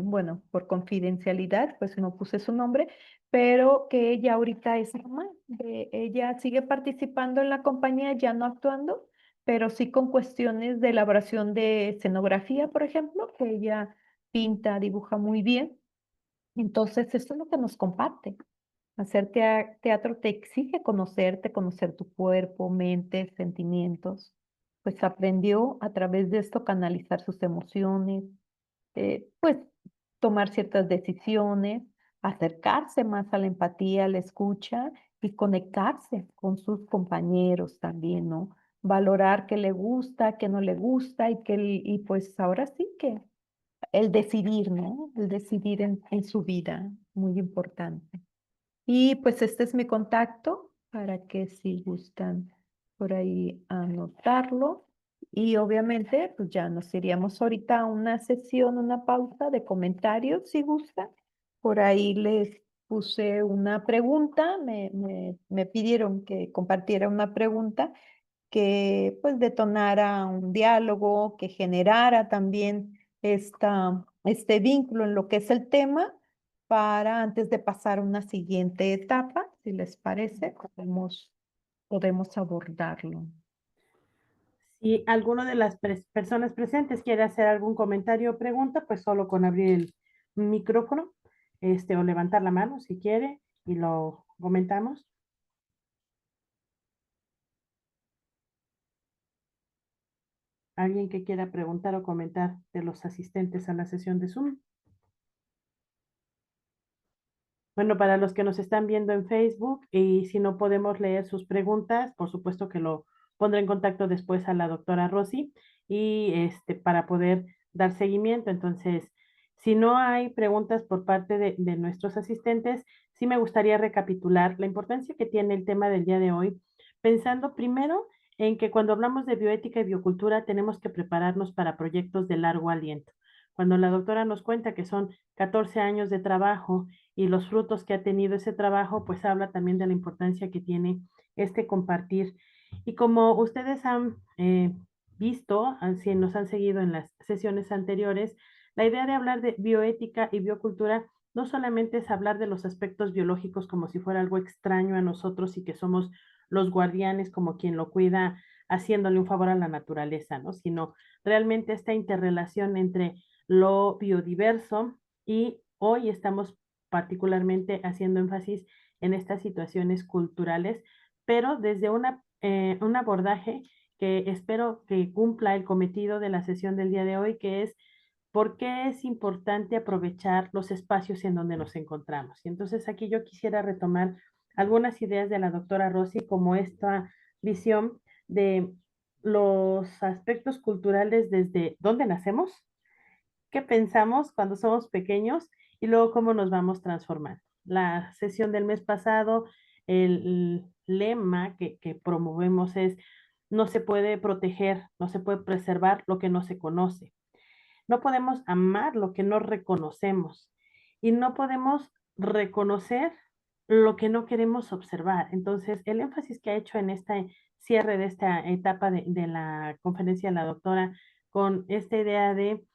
[SPEAKER 2] bueno, por confidencialidad, pues no puse su nombre, pero que ella ahorita es mamá. Ella sigue participando en la compañía, ya no actuando, pero sí con cuestiones de elaboración de escenografía, por ejemplo, que ella pinta, dibuja muy bien. Entonces, esto es lo que nos comparte. Hacer teatro te exige conocerte, conocer tu cuerpo, mente, sentimientos. Pues aprendió a través de esto canalizar sus emociones, pues tomar ciertas decisiones, acercarse más a la empatía, a la escucha y conectarse con sus compañeros también, ¿no? Valorar qué le gusta, qué no le gusta y pues ahora sí que el decidir, ¿no? El decidir en su vida, muy importante. Y pues este es mi contacto para que si gustan por ahí anotarlo. Y obviamente, pues ya nos iríamos ahorita a una sesión, una pausa de comentarios, si gustan. Por ahí les puse una pregunta, me pidieron que compartiera una pregunta que pues detonara un diálogo, que generara también este vínculo en lo que es el tema para antes de pasar a una siguiente etapa, si les parece, podemos abordarlo.
[SPEAKER 1] Si alguno de las personas presentes quiere hacer algún comentario o pregunta, pues solo con abrir el micrófono, o levantar la mano si quiere y lo comentamos. ¿Alguien que quiera preguntar o comentar de los asistentes a la sesión de Zoom? Bueno, para los que nos están viendo en Facebook y si no podemos leer sus preguntas, por supuesto que lo pondré en contacto después a la doctora Rosy y para poder dar seguimiento. Entonces, si no hay preguntas por parte de nuestros asistentes, sí me gustaría recapitular la importancia que tiene el tema del día de hoy, pensando primero en que cuando hablamos de bioética y biocultura tenemos que prepararnos para proyectos de largo aliento. Cuando la doctora nos cuenta que son 14 años de trabajo y los frutos que ha tenido ese trabajo, pues habla también de la importancia que tiene este compartir. Y como ustedes han visto, si nos han seguido en las sesiones anteriores, la idea de hablar de bioética y biocultura no solamente es hablar de los aspectos biológicos como si fuera algo extraño a nosotros y que somos los guardianes como quien lo cuida haciéndole un favor a la naturaleza, ¿no? Sino realmente esta interrelación entre lo biodiverso y hoy estamos particularmente haciendo énfasis en estas situaciones culturales, pero desde un abordaje que espero que cumpla el cometido de la sesión del día de hoy, que es por qué es importante aprovechar los espacios en donde nos encontramos. Y entonces aquí yo quisiera retomar algunas ideas de la doctora Rossi como esta visión de los aspectos culturales desde dónde nacemos, qué pensamos cuando somos pequeños y luego cómo nos vamos transformando. La sesión del mes pasado, el lema que promovemos es, no se puede proteger, no se puede preservar lo que no se conoce. No podemos amar lo que no reconocemos y no podemos reconocer lo que no queremos observar. Entonces, el énfasis que ha hecho en este cierre de esta etapa de la conferencia de la doctora con esta idea de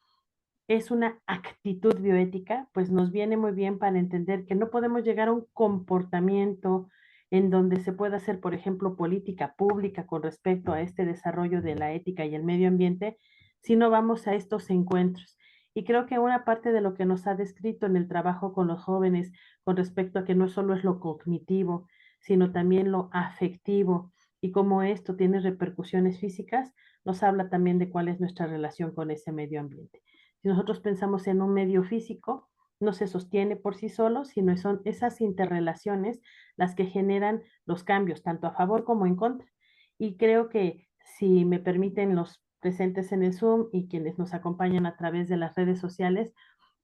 [SPEAKER 1] es una actitud bioética, pues nos viene muy bien para entender que no podemos llegar a un comportamiento en donde se pueda hacer, por ejemplo, política pública con respecto a este desarrollo de la ética y el medio ambiente, si no vamos a estos encuentros. Y creo que una parte de lo que nos ha descrito en el trabajo con los jóvenes con respecto a que no solo es lo cognitivo, sino también lo afectivo y cómo esto tiene repercusiones físicas, nos habla también de cuál es nuestra relación con ese medio ambiente. Si nosotros pensamos en un medio físico, no se sostiene por sí solo, sino son esas interrelaciones las que generan los cambios, tanto a favor como en contra. Y creo que si me permiten los presentes en el Zoom y quienes nos acompañan a través de las redes sociales,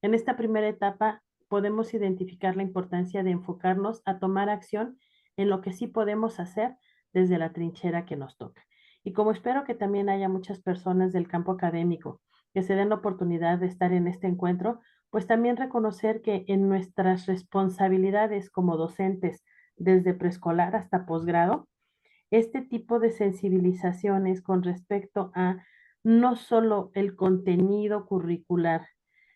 [SPEAKER 1] en esta primera etapa podemos identificar la importancia de enfocarnos a tomar acción en lo que sí podemos hacer desde la trinchera que nos toca. Y como espero que también haya muchas personas del campo académico que se den la oportunidad de estar en este encuentro, pues también reconocer que en nuestras responsabilidades como docentes, desde preescolar hasta posgrado, este tipo de sensibilizaciones con respecto a no solo el contenido curricular,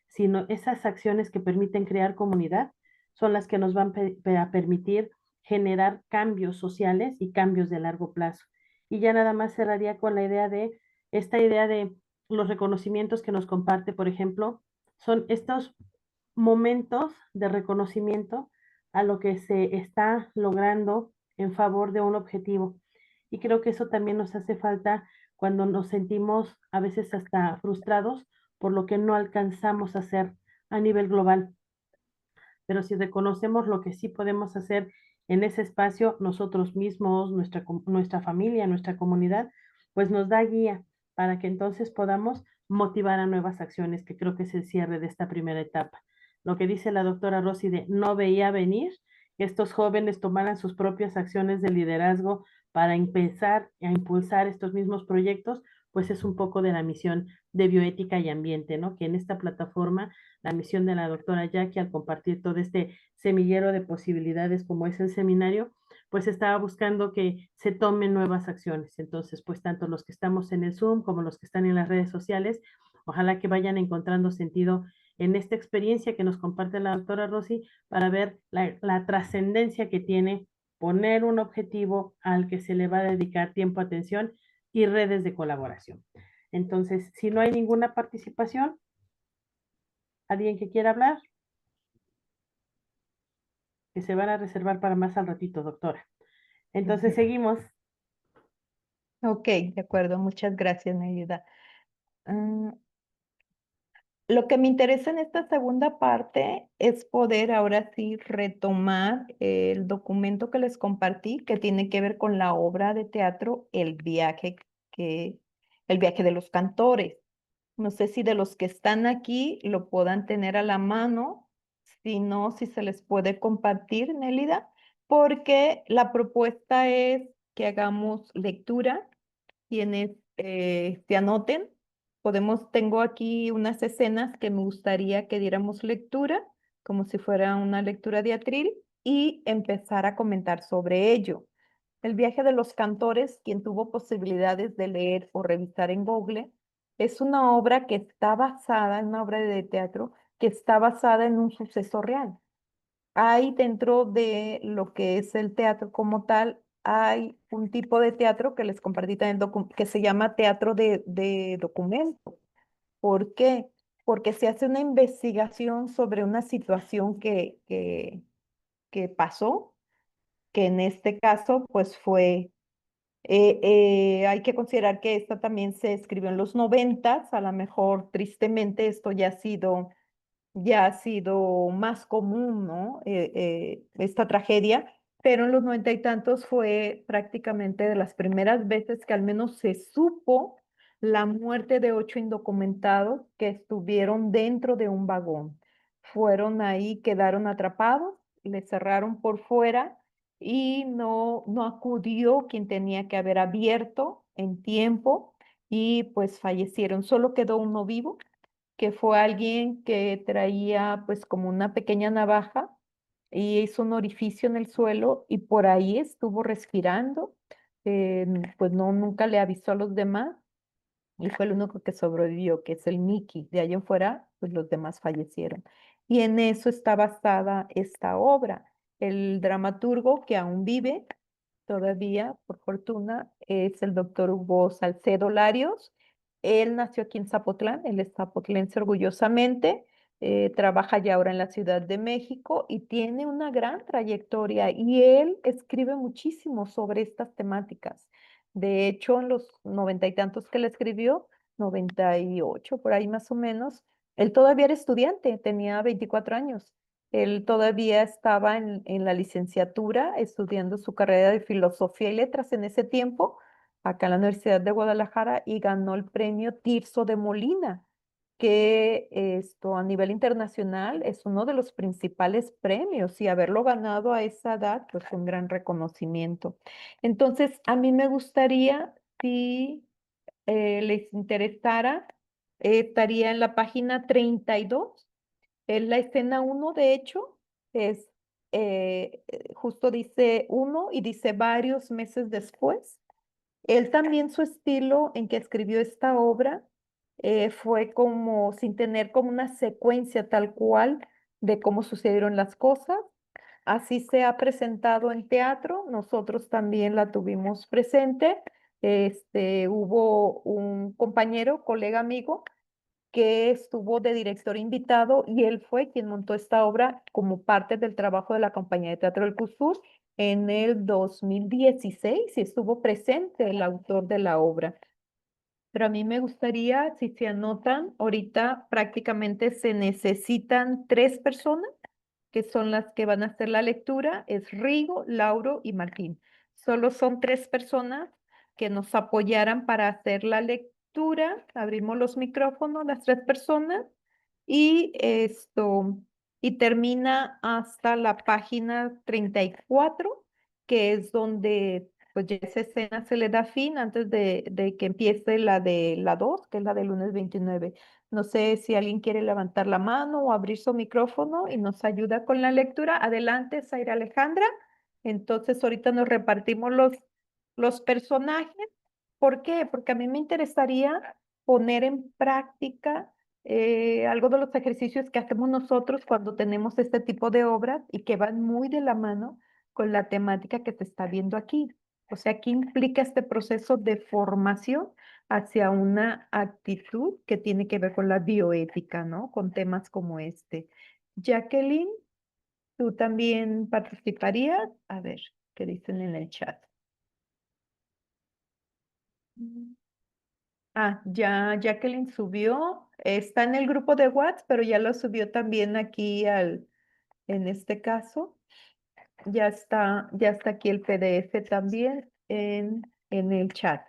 [SPEAKER 1] sino esas acciones que permiten crear comunidad, son las que nos van a permitir generar cambios sociales y cambios de largo plazo. Y ya nada más cerraría con la idea de esta idea de los reconocimientos que nos comparte, por ejemplo, son estos momentos de reconocimiento a lo que se está logrando en favor de un objetivo. Y creo que eso también nos hace falta cuando nos sentimos a veces hasta frustrados por lo que no alcanzamos a hacer a nivel global. Pero si reconocemos lo que sí podemos hacer en ese espacio, nosotros mismos, nuestra familia, nuestra comunidad, pues nos da guía para que entonces podamos motivar a nuevas acciones, que creo que es el cierre de esta primera etapa. Lo que dice la doctora Rossi de no veía venir que estos jóvenes tomaran sus propias acciones de liderazgo para empezar a impulsar estos mismos proyectos, pues es un poco de la misión de bioética y ambiente, ¿no? Que en esta plataforma la misión de la doctora Jackie al compartir todo este semillero de posibilidades como es el seminario, pues estaba buscando que se tomen nuevas acciones. Entonces, pues tanto los que estamos en el Zoom como los que están en las redes sociales, ojalá que vayan encontrando sentido en esta experiencia que nos comparte la doctora Rossi para ver la trascendencia que tiene poner un objetivo al que se le va a dedicar tiempo, atención y redes de colaboración. Entonces, si no hay ninguna participación, ¿alguien que quiera hablar? Que se van a reservar para más al ratito, doctora. Entonces,
[SPEAKER 2] Ujú.
[SPEAKER 1] seguimos.
[SPEAKER 2] Ok, de acuerdo, muchas gracias, Nelida. Lo que me interesa en esta segunda parte es poder ahora sí retomar el documento que les compartí, que tiene que ver con la obra de teatro que, El viaje de los cantores. No sé si de los que están aquí lo puedan tener a la mano, si no, si se les puede compartir, Nélida, porque la propuesta es que hagamos lectura. Quienes se anoten, tengo aquí unas escenas que me gustaría que diéramos lectura, como si fuera una lectura de atril, y empezar a comentar sobre ello. El viaje de los cantores, quien tuvo posibilidades de leer o revisar en Google, es una obra que está basada, en una obra de teatro, que está basada en un suceso real. Hay dentro de lo que es el teatro como tal, hay un tipo de teatro que les compartí también, que se llama teatro de documento. ¿Por qué? Porque se hace una investigación sobre una situación que pasó, que en este caso pues fue, hay que considerar que esta también se escribió en los noventas, a lo mejor tristemente esto ya ha sido más común, ¿no? Esta tragedia, pero en los noventa y tantos fue prácticamente de las primeras veces que al menos se supo la muerte de 8 indocumentados que estuvieron dentro de un vagón. Fueron ahí, quedaron atrapados, les cerraron por fuera y no acudió quien tenía que haber abierto en tiempo y pues fallecieron. Solo quedó uno vivo, que fue alguien que traía pues como una pequeña navaja y hizo un orificio en el suelo y por ahí estuvo respirando. Pues no, nunca le avisó a los demás y fue el único que sobrevivió, que es el Mickey. De ahí en fuera, pues los demás fallecieron. Y en eso está basada esta obra. El dramaturgo que aún vive todavía, por fortuna, es el doctor Hugo Salcedo Larios. Él nació aquí en Zapotlán, él es zapotlense orgullosamente, trabaja ya ahora en la Ciudad de México y tiene una gran trayectoria y él escribe muchísimo sobre estas temáticas. De hecho, en los noventa y tantos que le escribió, 98 por ahí más o menos, él todavía era estudiante, tenía 24 años. Él todavía estaba en la licenciatura estudiando su carrera de filosofía y letras en ese tiempo, acá en la Universidad de Guadalajara, y ganó el premio Tirso de Molina, que esto a nivel internacional es uno de los principales premios y haberlo ganado a esa edad, pues un gran reconocimiento. Entonces, a mí me gustaría, si les interesara, estaría en la página 32. En la escena uno, de hecho, es justo dice uno y dice varios meses después. Él también su estilo en que escribió esta obra fue como sin tener como una secuencia tal cual de cómo sucedieron las cosas. Así se ha presentado en teatro, nosotros también la tuvimos presente. Hubo un compañero, colega amigo, que estuvo de director invitado y él fue quien montó esta obra como parte del trabajo de la Compañía de Teatro del Cusur en el 2016 y estuvo presente el autor de la obra. Pero a mí me gustaría, si se anotan, ahorita prácticamente se necesitan 3 personas que son las que van a hacer la lectura, es Rigo, Lauro y Martín. Solo son 3 personas que nos apoyaran para hacer la lectura. Abrimos los micrófonos, las 3 personas, y y termina hasta la página 34, que es donde pues ya esa escena se le da fin antes de que empiece la de la 2, que es la del lunes 29. No sé si alguien quiere levantar la mano o abrir su micrófono y nos ayuda con la lectura. Adelante, Zaira Alejandra. Entonces, ahorita nos repartimos los personajes. ¿Por qué? Porque a mí me interesaría poner en práctica algo de los ejercicios que hacemos nosotros cuando tenemos este tipo de obras y que van muy de la mano con la temática que se está viendo aquí. O sea, ¿qué implica este proceso de formación hacia una actitud que tiene que ver con la bioética, ¿no? Con temas como este. Jacqueline, ¿tú también participarías? A ver, ¿qué dicen en el chat? Ah, ya Jacqueline subió, está en el grupo de WhatsApp, pero ya lo subió también aquí en este caso. Ya está aquí el PDF también en el chat,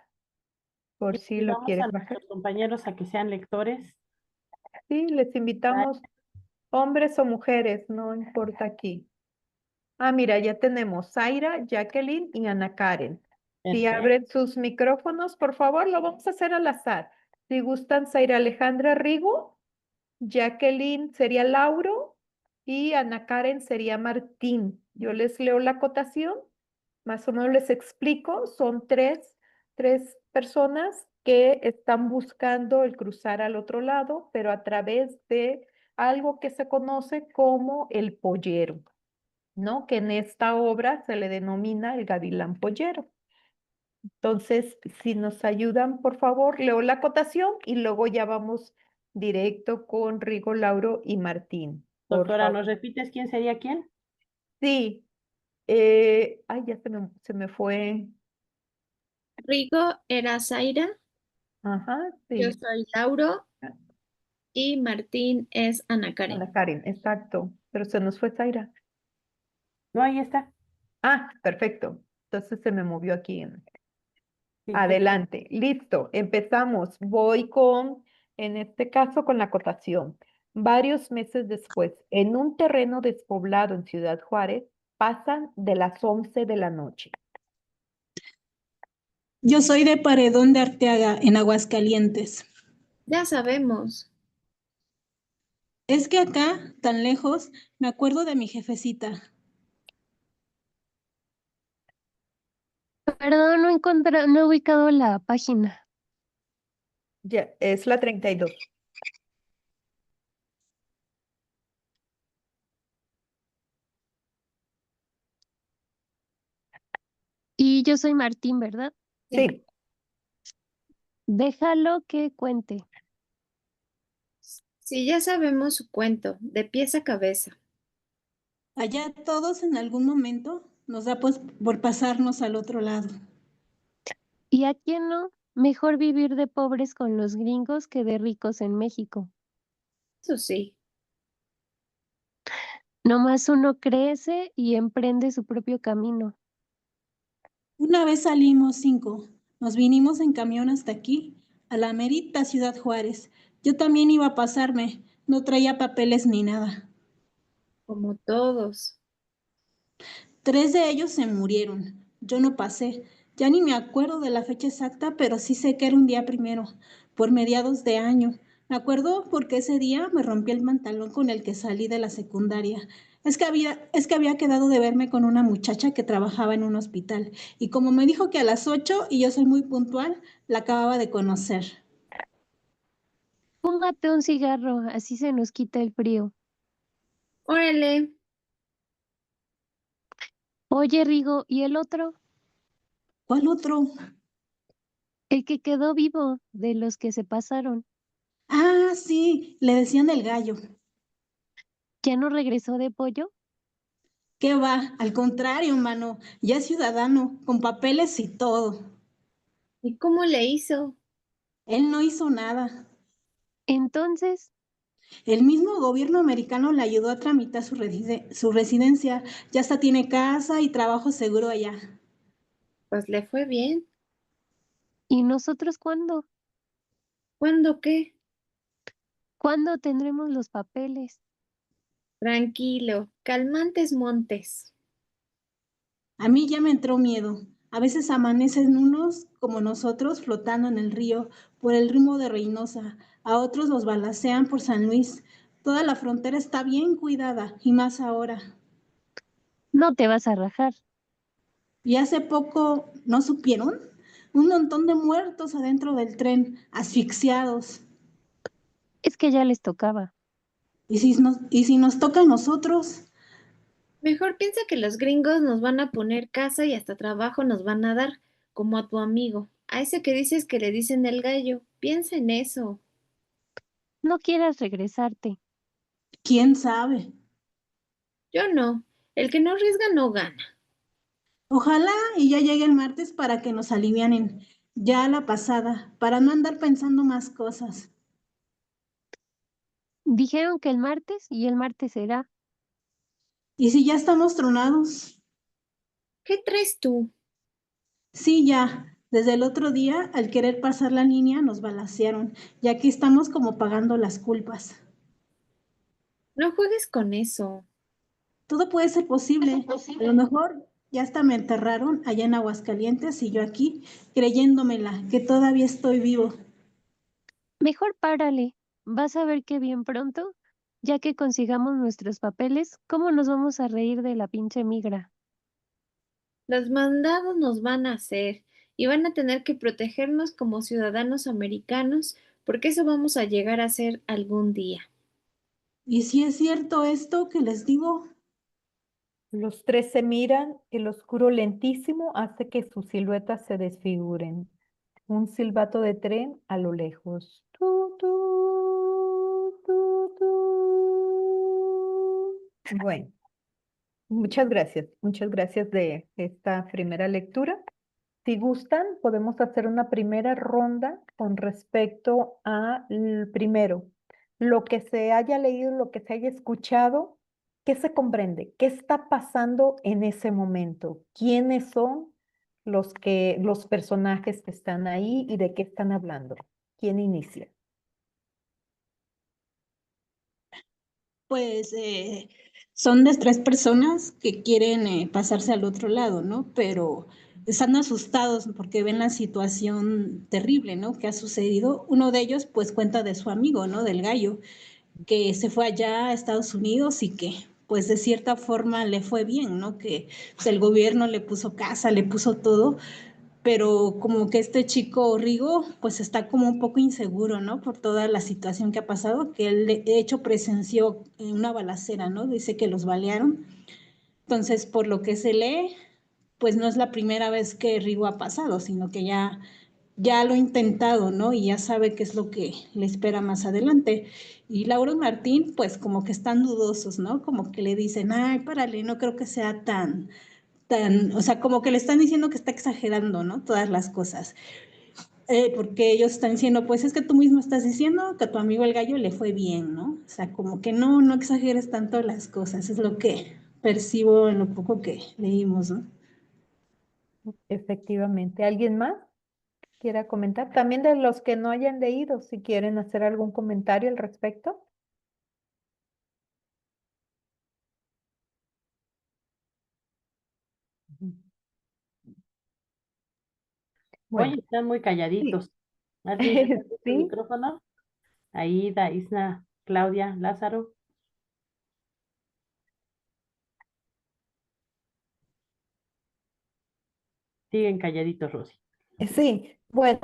[SPEAKER 2] por si lo
[SPEAKER 1] Invitamos a
[SPEAKER 2] quieres bajar.
[SPEAKER 1] nuestros compañeros a que sean lectores.
[SPEAKER 2] Sí, les invitamos, hombres o mujeres, no importa aquí. Ah, mira, ya tenemos Zaira, Jacqueline y Ana Karen. Si
[SPEAKER 1] Perfecto.
[SPEAKER 2] abren sus micrófonos, por favor, lo vamos a hacer al azar. Si gustan, Zaira Alejandra Rigo, Jacqueline sería Lauro y Ana Karen sería Martín. Yo les leo la acotación, más o menos les explico. Son tres personas que están buscando el cruzar al otro lado, pero a través de algo que se conoce como el pollero, ¿no? Que en esta obra se le denomina el gavilán pollero. Entonces, si nos ayudan, por favor, leo la acotación y luego ya vamos directo con Rigo, Lauro y Martín, por
[SPEAKER 1] Doctora, ¿nos
[SPEAKER 2] favor.
[SPEAKER 1] repites quién sería quién?
[SPEAKER 2] Sí, ay, ya se me fue.
[SPEAKER 3] Rigo era Zaira,
[SPEAKER 2] Ajá,
[SPEAKER 3] yo
[SPEAKER 2] sí.
[SPEAKER 3] soy Lauro y Martín es Ana Karen.
[SPEAKER 2] Ana Karen, exacto. Pero se nos fue Zaira.
[SPEAKER 1] No, ahí está.
[SPEAKER 2] Ah, perfecto. Entonces se me movió aquí.
[SPEAKER 1] Sí,
[SPEAKER 2] Adelante, listo, empezamos. Voy con, en este caso, con la acotación. Varios meses después, en un terreno despoblado en Ciudad Juárez, pasan de las 11 de la noche.
[SPEAKER 4] Yo soy de Paredón de Arteaga, en Aguascalientes.
[SPEAKER 3] Ya sabemos.
[SPEAKER 4] Es que acá, tan lejos, me acuerdo de mi jefecita.
[SPEAKER 5] Perdón, no he ubicado la página.
[SPEAKER 2] Ya, es la 32.
[SPEAKER 5] Y yo soy Martín, ¿verdad?
[SPEAKER 2] Sí,
[SPEAKER 5] Déjalo que cuente.
[SPEAKER 3] Sí, ya sabemos su cuento, de pies a cabeza.
[SPEAKER 4] Allá todos en algún momento nos da pues por pasarnos al otro lado.
[SPEAKER 5] ¿Y a quién no? Mejor vivir de pobres con los gringos que de ricos en México.
[SPEAKER 3] Eso sí,
[SPEAKER 5] Nomás uno crece y emprende su propio camino.
[SPEAKER 4] Una vez salimos 5, nos vinimos en camión hasta aquí, a la merita Ciudad Juárez. Yo también iba a pasarme, no traía papeles ni nada.
[SPEAKER 3] como todos.
[SPEAKER 4] 3 de ellos se murieron, yo no pasé. Ya ni me acuerdo de la fecha exacta, pero sí sé que era un día primero, por mediados de año. Me acuerdo porque ese día me rompí el pantalón con el que salí de la secundaria. Es que había quedado de verme con una muchacha que trabajaba en un hospital. Y como me dijo que a las 8 y yo soy muy puntual, la acababa de conocer.
[SPEAKER 5] Fúmate un cigarro, así se nos quita el frío.
[SPEAKER 3] Órale,
[SPEAKER 5] Oye, Rigo, ¿y el otro?
[SPEAKER 4] ¿Cuál otro?
[SPEAKER 5] El que quedó vivo de los que se pasaron.
[SPEAKER 4] Ah, sí, le decían el gallo.
[SPEAKER 5] ¿Ya no regresó de pollo?
[SPEAKER 4] ¿Qué va? Al contrario, mano, ya es ciudadano, con papeles y todo.
[SPEAKER 3] ¿Y cómo le hizo?
[SPEAKER 4] Él no hizo nada.
[SPEAKER 5] Entonces,
[SPEAKER 4] El mismo gobierno americano le ayudó a tramitar su residencia. Ya hasta tiene casa y trabajo seguro allá.
[SPEAKER 3] Pues le fue bien.
[SPEAKER 5] ¿y nosotros cuándo?
[SPEAKER 3] ¿Cuándo qué?
[SPEAKER 5] ¿Cuándo tendremos los papeles?
[SPEAKER 3] Tranquilo, calmantes montes.
[SPEAKER 4] A mí ya me entró miedo. A veces amanecen unos, como nosotros, flotando en el río por el rumbo de Reynosa. A otros los balacean por San Luis. Toda la frontera está bien cuidada, y más ahora.
[SPEAKER 5] No te vas a rajar.
[SPEAKER 4] Y hace poco, ¿no supieron? Un montón de muertos adentro del tren, asfixiados.
[SPEAKER 5] Es que ya les tocaba.
[SPEAKER 4] ¿Y si nos toca a nosotros?
[SPEAKER 3] Mejor piensa que los gringos nos van a poner casa y hasta trabajo nos van a dar, como a tu amigo, a ese que dices que le dicen el gallo. Piensa en eso.
[SPEAKER 5] No quieras regresarte.
[SPEAKER 4] ¿Quién sabe?
[SPEAKER 3] Yo no. El que no arriesga no gana.
[SPEAKER 4] Ojalá y ya llegue el martes para que nos alivianen. Ya a la pasada, para no andar pensando más cosas.
[SPEAKER 5] Dijeron que el martes y el martes será.
[SPEAKER 4] ¿Y si ya estamos tronados?
[SPEAKER 3] ¿Qué traes tú?
[SPEAKER 4] Sí, ya. Desde el otro día, al querer pasar la línea, nos balacearon. Y aquí estamos como pagando las culpas.
[SPEAKER 3] No juegues con eso.
[SPEAKER 4] Todo puede ser posible. A lo mejor ya hasta me enterraron allá en Aguascalientes y yo aquí creyéndomela, que todavía estoy vivo.
[SPEAKER 5] Mejor párale. Vas a ver que bien pronto, ya que consigamos nuestros papeles, ¿cómo nos vamos a reír de la pinche migra?
[SPEAKER 3] Los mandados nos van a hacer y van a tener que protegernos como ciudadanos americanos, porque eso vamos a llegar a hacer algún día.
[SPEAKER 4] ¿Y si es cierto esto que les digo?
[SPEAKER 2] Los tres se miran, el oscuro lentísimo hace que sus siluetas se desfiguren. Un silbato de tren a lo lejos. Tu, tu, tu, tu. Bueno, muchas gracias de esta primera lectura. Si gustan, podemos hacer una primera ronda con respecto al primero. Lo que se haya leído, lo que se haya escuchado, ¿qué se comprende? ¿Qué está pasando en ese momento? ¿Quiénes son los personajes que están ahí y de qué están hablando? ¿Quién inicia?
[SPEAKER 4] Pues son de tres personas que quieren pasarse al otro lado, ¿no? Pero están asustados porque ven la situación terrible, ¿no? Que ha sucedido. Uno de ellos, pues, cuenta de su amigo, ¿no? Del gallo, que se fue allá a Estados Unidos y que, pues, de cierta forma le fue bien, ¿no? Que pues, el gobierno le puso casa, le puso todo, pero como que este chico Rigo pues está como un poco inseguro, ¿no? Por toda la situación que ha pasado, que él de hecho presenció una balacera, ¿no? Dice que los balearon. Entonces, por lo que se lee, pues no es la primera vez que Rigo ha pasado, sino que ya lo ha intentado, ¿no? Y ya sabe qué es lo que le espera más adelante. Y Laura y Martín, pues como que están dudosos, ¿no? Como que le dicen, ay, párale, no creo que sea tan, o sea, como que le están diciendo que está exagerando, ¿no? Todas las cosas. Porque ellos están diciendo, pues es que tú mismo estás diciendo que a tu amigo el gallo le fue bien, ¿no? O sea, como que no exageres tanto las cosas, es lo que percibo en lo poco que leímos, ¿no?
[SPEAKER 2] Efectivamente. ¿Alguien más quiera comentar? También de los que no hayan leído, si quieren hacer algún comentario al respecto. Ujú.
[SPEAKER 1] Oye,
[SPEAKER 2] Bueno,
[SPEAKER 1] están muy
[SPEAKER 2] sí.
[SPEAKER 1] calladitos. ¿Alguien ya abrió su
[SPEAKER 2] Sí,
[SPEAKER 1] micrófono? Aida, Isna, Claudia, Lázaro. Siguen calladitos, Rosy.
[SPEAKER 2] sí. Bueno,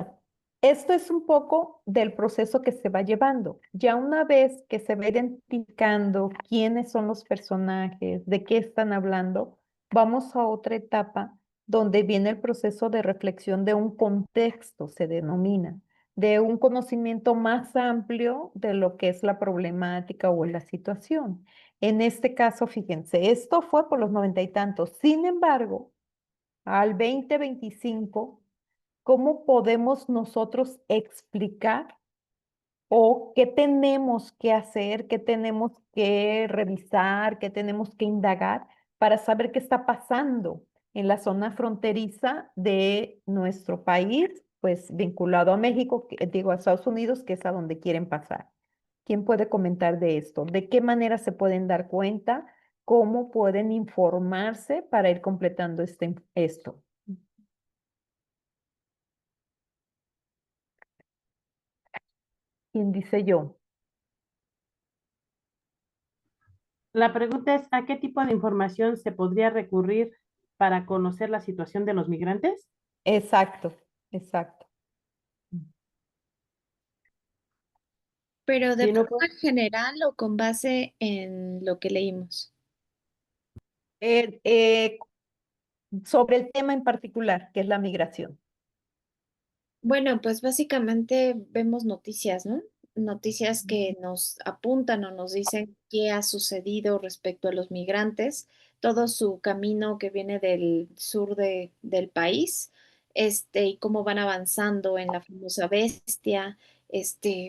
[SPEAKER 2] esto es un poco del proceso que se va llevando. Ya una vez que se va identificando quiénes son los personajes, de qué están hablando, vamos a otra etapa donde viene el proceso de reflexión de un contexto, se denomina. de un conocimiento más amplio de lo que es la problemática o la situación. En este caso, fíjense, esto fue por los 90 y tantos. Sin embargo, al 2025, ¿cómo podemos nosotros explicar o qué tenemos que hacer, qué tenemos que revisar, qué tenemos que indagar para saber qué está pasando en la zona fronteriza de nuestro país, pues vinculado a México, digo a Estados Unidos, que es a donde quieren pasar? ¿Quién puede comentar de esto? ¿De qué manera se pueden dar cuenta? ¿Cómo pueden informarse para ir completando esto? ¿Quién dice yo?
[SPEAKER 1] La pregunta es, ¿a qué tipo de información se podría recurrir para conocer la situación de los migrantes?
[SPEAKER 2] Exacto, exacto.
[SPEAKER 3] Pero de
[SPEAKER 1] Si no,
[SPEAKER 3] forma general o con base en lo que leímos.
[SPEAKER 2] Eh, eh, sobre el tema en particular, que es la migración.
[SPEAKER 3] Bueno, pues básicamente vemos noticias, ¿no? Noticias que nos apuntan o nos dicen qué ha sucedido respecto a los migrantes, todo su camino que viene del sur del país, y cómo van avanzando en la famosa bestia.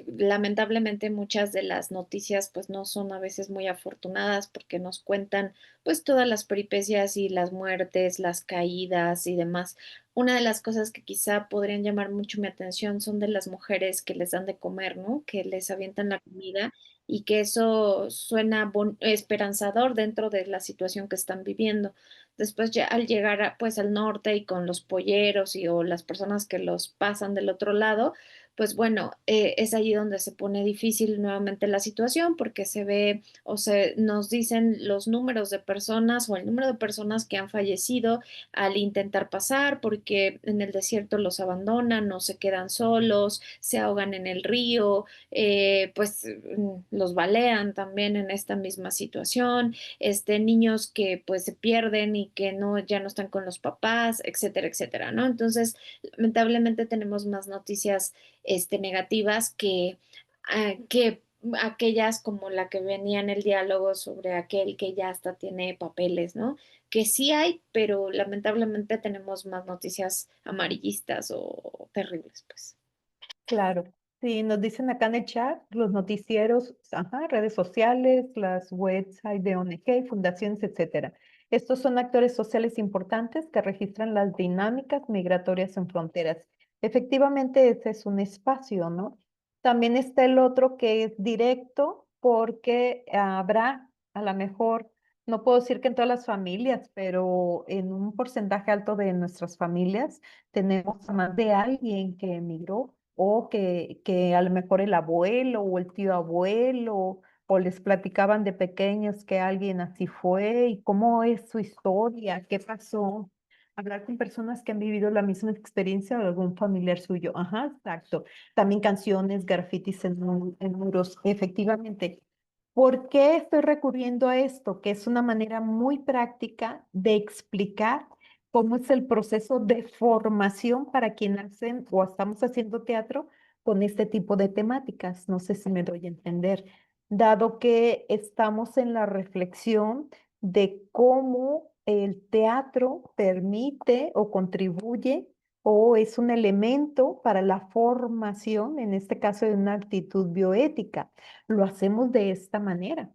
[SPEAKER 3] Lamentablemente muchas de las noticias pues no son a veces muy afortunadas porque nos cuentan pues todas las peripecias y las muertes, las caídas y demás. Una de las cosas que quizá podrían llamar mucho mi atención son de las mujeres que les dan de comer, ¿no? Que les avientan la comida y que eso suena esperanzador dentro de la situación que están viviendo. Después ya al llegar pues al norte y con los polleros o las personas que los pasan del otro lado, pues bueno, es allí donde se pone difícil nuevamente la situación porque se ve o se nos dicen los números de personas o el número de personas que han fallecido al intentar pasar, porque en el desierto los abandonan, no se quedan solos, se ahogan en el río, los balean también en esta misma situación, niños que pues se pierden y que no, ya no están con los papás, etcétera, etcétera, ¿no? Entonces, lamentablemente tenemos más noticias, negativas que aquellas como la que venía en el diálogo sobre aquel que ya hasta tiene papeles, ¿no? Que sí hay, pero lamentablemente tenemos más noticias amarillistas o terribles, pues.
[SPEAKER 2] Claro. Sí, nos dicen acá en el chat, los noticieros, ajá, redes sociales, las websites de ONG, fundaciones, etcétera. Estos son actores sociales importantes que registran las dinámicas migratorias en fronteras. Efectivamente, ese es un espacio, ¿no? También está el otro que es directo porque habrá, a lo mejor, no puedo decir que en todas las familias, pero en un porcentaje alto de nuestras familias tenemos a más de alguien que emigró o que a lo mejor el abuelo o el tío abuelo o les platicaban de pequeños que alguien así fue y cómo es su historia, qué pasó. Hablar con personas que han vivido la misma experiencia o algún familiar suyo. Ajá, exacto. También canciones, grafitis en muros, efectivamente. ¿Por qué estoy recurriendo a esto? Que es una manera muy práctica de explicar cómo es el proceso de formación para quien hacen o estamos haciendo teatro con este tipo de temáticas. No sé si me doy a entender, dado que estamos en la reflexión de cómo el teatro permite o contribuye o es un elemento para la formación, en este caso de una actitud bioética. Lo hacemos de esta manera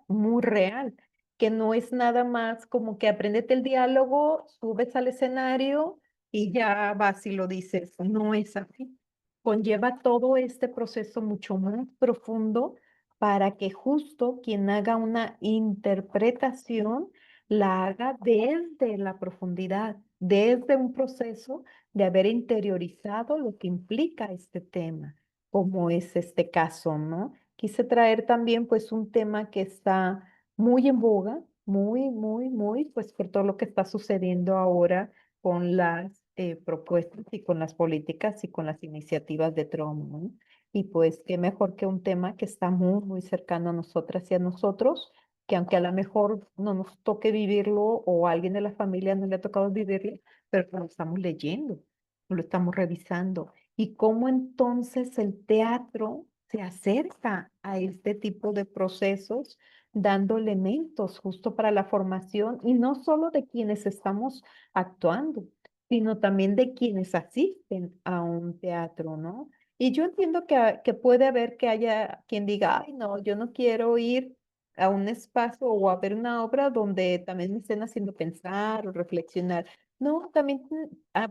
[SPEAKER 2] muy real, que no es nada más como que apréndete el diálogo, subes al escenario y ya vas y lo dices. No es así. Conlleva todo este proceso mucho más profundo para que justo quien haga una interpretación la haga desde la profundidad, desde un proceso de haber interiorizado lo que implica este tema, como es este caso, ¿no? Quise traer también pues un tema que está muy en boga, muy, pues por todo lo que está sucediendo ahora con las propuestas y con las políticas y con las iniciativas de Trump, ¿no? Y pues qué mejor que un tema que está muy cercano a nosotras y a nosotros, que aunque a lo mejor no nos toque vivirlo o a alguien de la familia no le ha tocado vivirlo, pero lo estamos leyendo, lo estamos revisando y cómo entonces el teatro se acerca a este tipo de procesos, dando elementos justo para la formación y no solo de quienes estamos actuando, sino también de quienes asisten a un teatro, ¿no? Y yo entiendo que puede haber que haya quien diga, ay, no, yo no quiero ir a un espacio o a ver una obra donde también me estén haciendo pensar o reflexionar. No, también,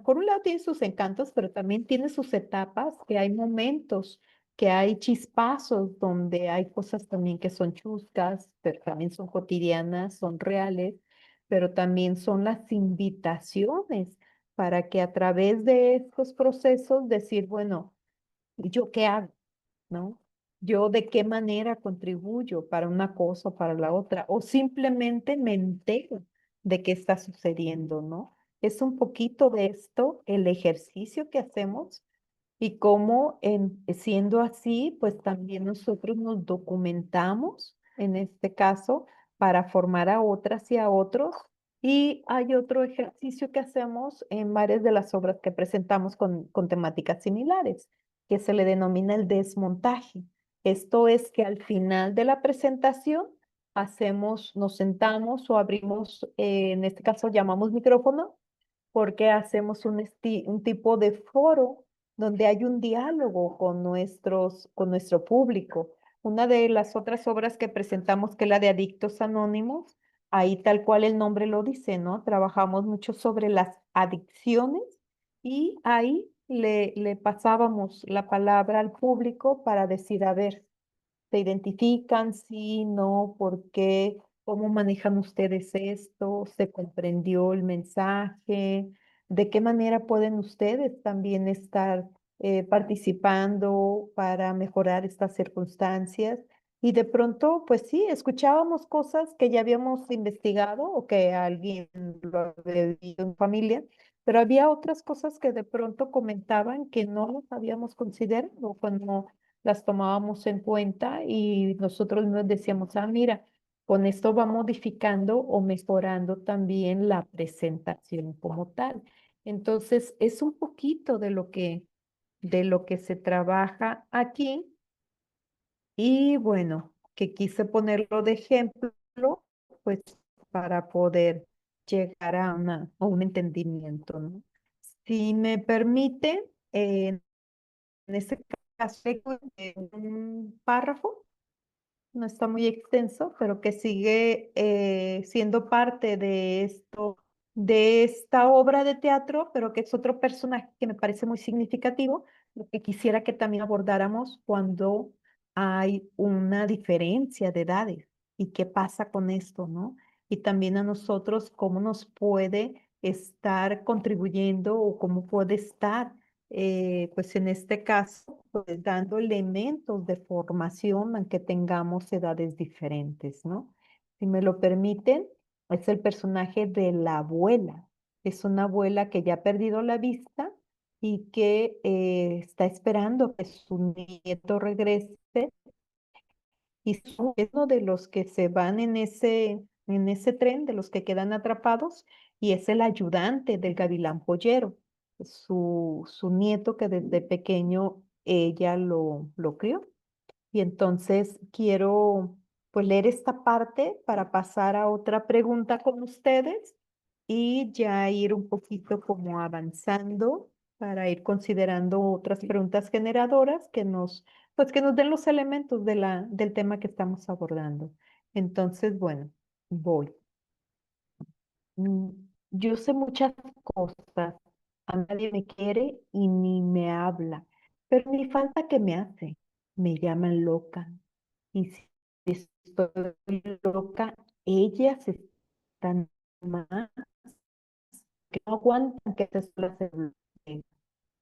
[SPEAKER 2] por un lado tiene sus encantos, pero también tiene sus etapas, que hay momentos, que hay chispazos, donde hay cosas también que son chuscas, pero también son cotidianas, son reales, pero también son las invitaciones para que a través de estos procesos decir, bueno, ¿yo qué hago? ¿No? Yo de qué manera contribuyo para una cosa o para la otra, o simplemente me entero de qué está sucediendo, ¿no? Es un poquito de esto el ejercicio que hacemos y cómo siendo así, pues también nosotros nos documentamos, en este caso, para formar a otras y a otros. Y hay otro ejercicio que hacemos en varias de las obras que presentamos con temáticas similares, que se le denomina el desmontaje. Esto es que al final de la presentación nos sentamos o abrimos, en este caso llamamos micrófono, porque hacemos un tipo de foro donde hay un diálogo con nuestro público. Una de las otras obras que presentamos, que es la de Adictos Anónimos, ahí tal cual el nombre lo dice, ¿no? Trabajamos mucho sobre las adicciones y ahí le pasábamos la palabra al público para decir, a ver, ¿se identifican? Sí, no, ¿por qué? ¿Cómo manejan ustedes esto? ¿Se comprendió el mensaje? ¿De qué manera pueden ustedes también estar participando para mejorar estas circunstancias? Y de pronto, pues sí, escuchábamos cosas que ya habíamos investigado o que alguien lo había vivido en familia, pero había otras cosas que de pronto comentaban que no los habíamos considerado cuando las tomábamos en cuenta y nosotros nos decíamos, ah, mira, con esto va modificando o mejorando también la presentación como tal. Entonces, es un poquito de lo que se trabaja aquí y bueno, que quise ponerlo de ejemplo, pues para poder llegar a un entendimiento, ¿no? Si me permite, en este caso, un párrafo, no está muy extenso, pero que sigue siendo parte de esto, de esta obra de teatro, pero que es otro personaje que me parece muy significativo, lo que quisiera que también abordáramos cuando hay una diferencia de edades y qué pasa con esto, ¿no? Y también a nosotros, cómo nos puede estar contribuyendo o cómo puede estar pues en este caso, pues dando elementos de formación aunque tengamos edades diferentes, ¿no? Si me lo permiten, es el personaje de la abuela. Es una abuela que ya ha perdido la vista y que está esperando que su nieto regrese y es uno de los que se van en ese tren, de los que quedan atrapados, y es el ayudante del gavilán pollero, su nieto que desde pequeño ella lo crió. Y entonces quiero pues leer esta parte para pasar a otra pregunta con ustedes y ya ir un poquito como avanzando para ir considerando otras preguntas generadoras pues que nos den los elementos del tema que estamos abordando. Entonces, bueno, voy. Mm, Yo sé muchas cosas, a nadie me quiere y ni me habla, pero ni falta que me hace, me llaman loca. Y si estoy loca, ellas están más, que no aguantan que te sola se bloqueen.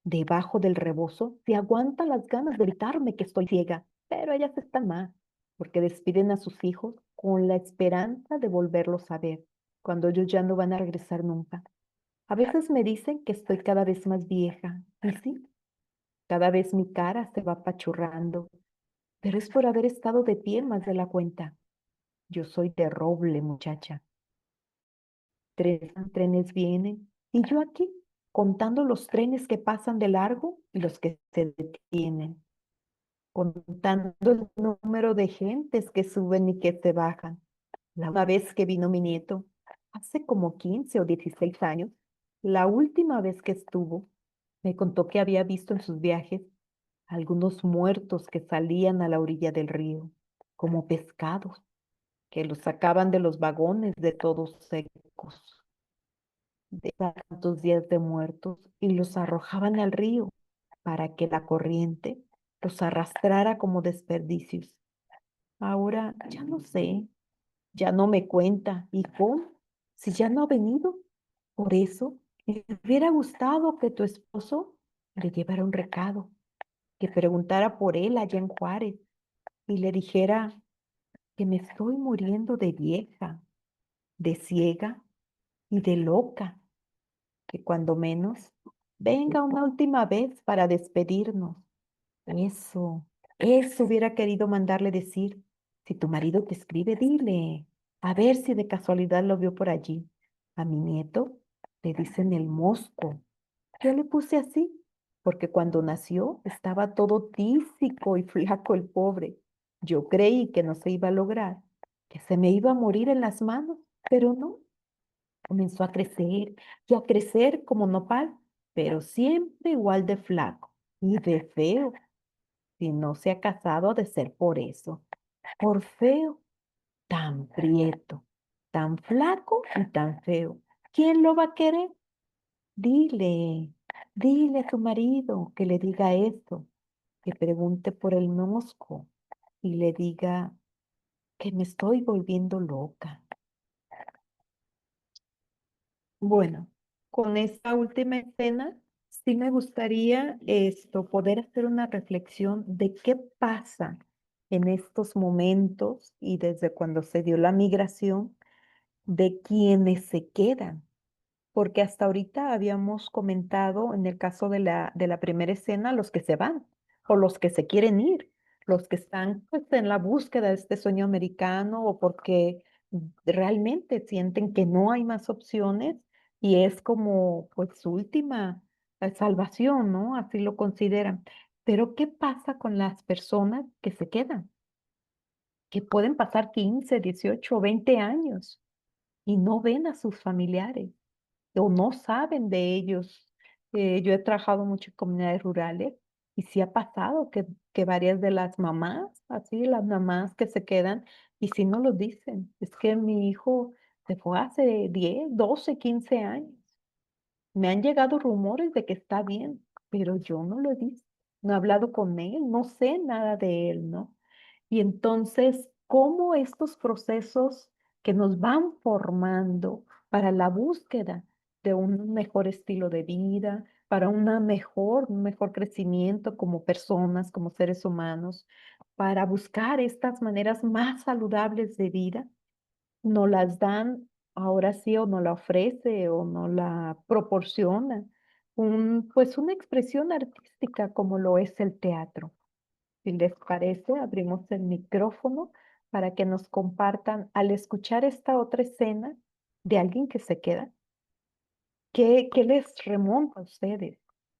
[SPEAKER 2] Debajo del rebozo, se aguantan las ganas de gritarme que estoy ciega, pero ellas están más, porque despiden a sus hijos con la esperanza de volverlos a ver, cuando ellos ya no van a regresar nunca. A veces me dicen que estoy cada vez más vieja, y sí, cada vez mi cara se va apachurrando, pero es por haber estado de pie más de la cuenta. Yo soy de roble, muchacha. Trenes vienen, y yo aquí, contando los trenes que pasan de largo y los que se detienen, contando el número de gentes que suben y que se bajan. La vez que vino mi nieto, hace como 15 o 16 años, la última vez que estuvo, me contó que había visto en sus viajes algunos muertos que salían a la orilla del río, como pescados, que los sacaban de los vagones de todos secos, de tantos días de muertos, y los arrojaban al río para que la corriente los arrastrara como desperdicios. Ahora ya no sé, ya no me cuenta. ¿Y cómo? Si ya no ha venido. Por eso, me hubiera gustado que tu esposo le llevara un recado, que preguntara por él allá en Juárez y le dijera que me estoy muriendo de vieja, de ciega y de loca, que cuando menos venga una última vez para despedirnos. Eso, eso hubiera querido mandarle decir. Si tu marido te escribe, dile, a ver si de casualidad lo vio por allí. A mi nieto le dicen el mosco. Yo le puse así, porque cuando nació estaba todo tísico y flaco el pobre. Yo creí que no se iba a lograr, que se me iba a morir en las manos, pero no. Comenzó a crecer como nopal, pero siempre igual de flaco y de feo. Si no se ha casado, ha de ser por eso. Por feo, tan prieto, tan flaco y tan feo. ¿Quién lo va a querer? Dile, dile a tu marido que le diga esto, que pregunte por el mosco y le diga que me estoy volviendo loca. Bueno, con esta última escena, sí me gustaría poder hacer una reflexión de qué pasa en estos momentos y desde cuando se dio la migración de quienes se quedan. Porque hasta ahorita habíamos comentado en el caso de la primera escena los que se van o los que se quieren ir, los que están pues, en la búsqueda de este sueño americano o porque realmente sienten que no hay más opciones y es como pues su última salvación, ¿no? Así lo consideran. Pero ¿qué pasa con las personas que se quedan? Que pueden pasar 15, 18 o 20 años y no ven a sus familiares o no saben de ellos. Yo he trabajado mucho en comunidades rurales y sí ha pasado que varias de las mamás, así las mamás que se quedan, y si no lo dicen, es que mi hijo se fue hace 10, 12, 15 años. Me han llegado rumores de que está bien, pero yo no lo he visto, no he hablado con él, no sé nada de él, ¿no? Y entonces, ¿cómo estos procesos que nos van formando para la búsqueda de un mejor estilo de vida, para un mejor crecimiento como personas, como seres humanos, para buscar estas maneras más saludables de vida, nos las dan ahora sí o nos la ofrece o nos la proporciona pues una expresión artística como lo es el teatro? Si les parece, abrimos el micrófono para que nos compartan al escuchar esta otra escena de alguien que se queda. ¿Qué les remonta a ustedes?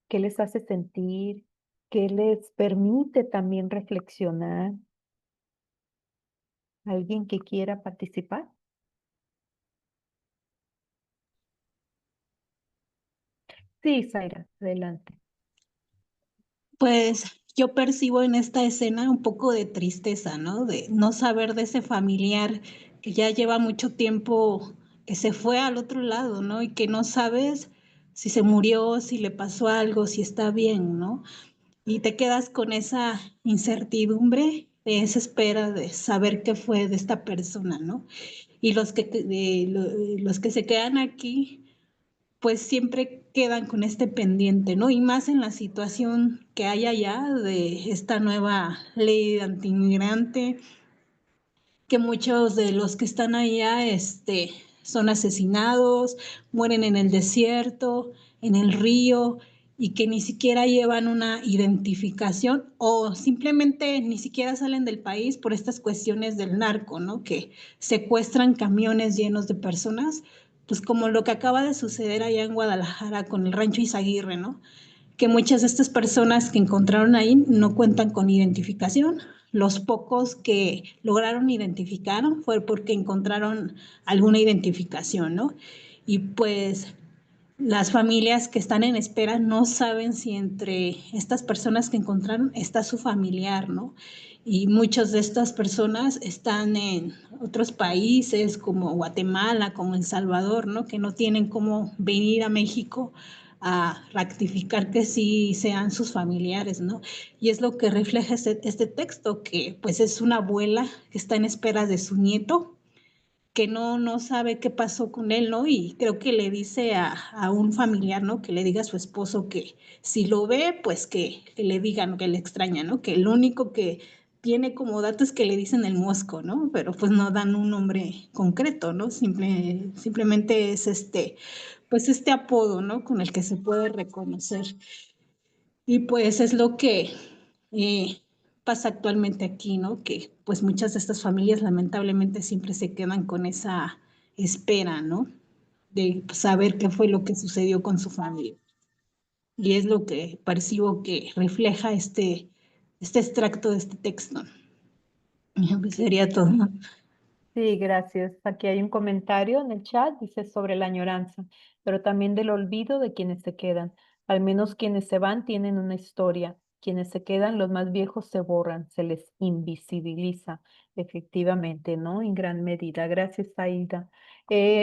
[SPEAKER 2] ¿Qué les hace sentir? ¿Qué les permite también reflexionar? ¿Alguien que quiera participar? Sí, Zaira, adelante.
[SPEAKER 4] Pues yo percibo en esta escena un poco de tristeza, ¿no? De no saber de ese familiar que ya lleva mucho tiempo, que se fue al otro lado, ¿no? Y que no sabes si se murió, si le pasó algo, si está bien, ¿no? Y te quedas con esa incertidumbre, de esa espera de saber qué fue de esta persona, ¿no? Y los que se quedan aquí pues siempre quedan con este pendiente, ¿no? Y más en la situación que hay allá de esta nueva ley antiinmigrante, que muchos de los que están allá son asesinados, mueren en el desierto, en el río, y que ni siquiera llevan una identificación o simplemente ni siquiera salen del país por estas cuestiones del narco, ¿no? Que secuestran camiones llenos de personas pues como lo que acaba de suceder allá en Guadalajara con el Rancho Izaguirre, ¿no? Que muchas de estas personas que encontraron ahí no cuentan con identificación. Los pocos que lograron identificar fue porque encontraron alguna identificación, ¿no? Y pues las familias que están en espera no saben si entre estas personas que encontraron está su familiar, ¿no? Y muchas de estas personas están en otros países como Guatemala, como El Salvador, ¿no? Que no tienen cómo venir a México a rectificar que sí sean sus familiares, ¿no? Y es lo que refleja este texto, que pues es una abuela que está en espera de su nieto, que no sabe qué pasó con él, ¿no? Y creo que le dice a un familiar, ¿no? Que le diga a su esposo que si lo ve, pues que le digan que le extraña, ¿no? Que lo único que tiene como dato es que le dicen el Mosco, ¿no? Pero pues no dan un nombre concreto, ¿no? Simplemente es pues este apodo, ¿no? Con el que se puede reconocer. Y pues es lo que eh, pasa actualmente aquí, ¿no? Que pues muchas de estas familias lamentablemente siempre se quedan con esa espera, ¿no? De saber qué fue lo que sucedió con su familia. Y es lo que percibo que refleja este extracto de este texto. Pues sería todo.
[SPEAKER 2] Sí, gracias. Aquí hay un comentario en el chat, dice sobre la añoranza, pero también del olvido de quienes se quedan. Al menos quienes se van tienen una historia. Quienes se quedan, los más viejos se borran, se les invisibiliza, efectivamente, ¿no? En gran medida. Gracias, Aida.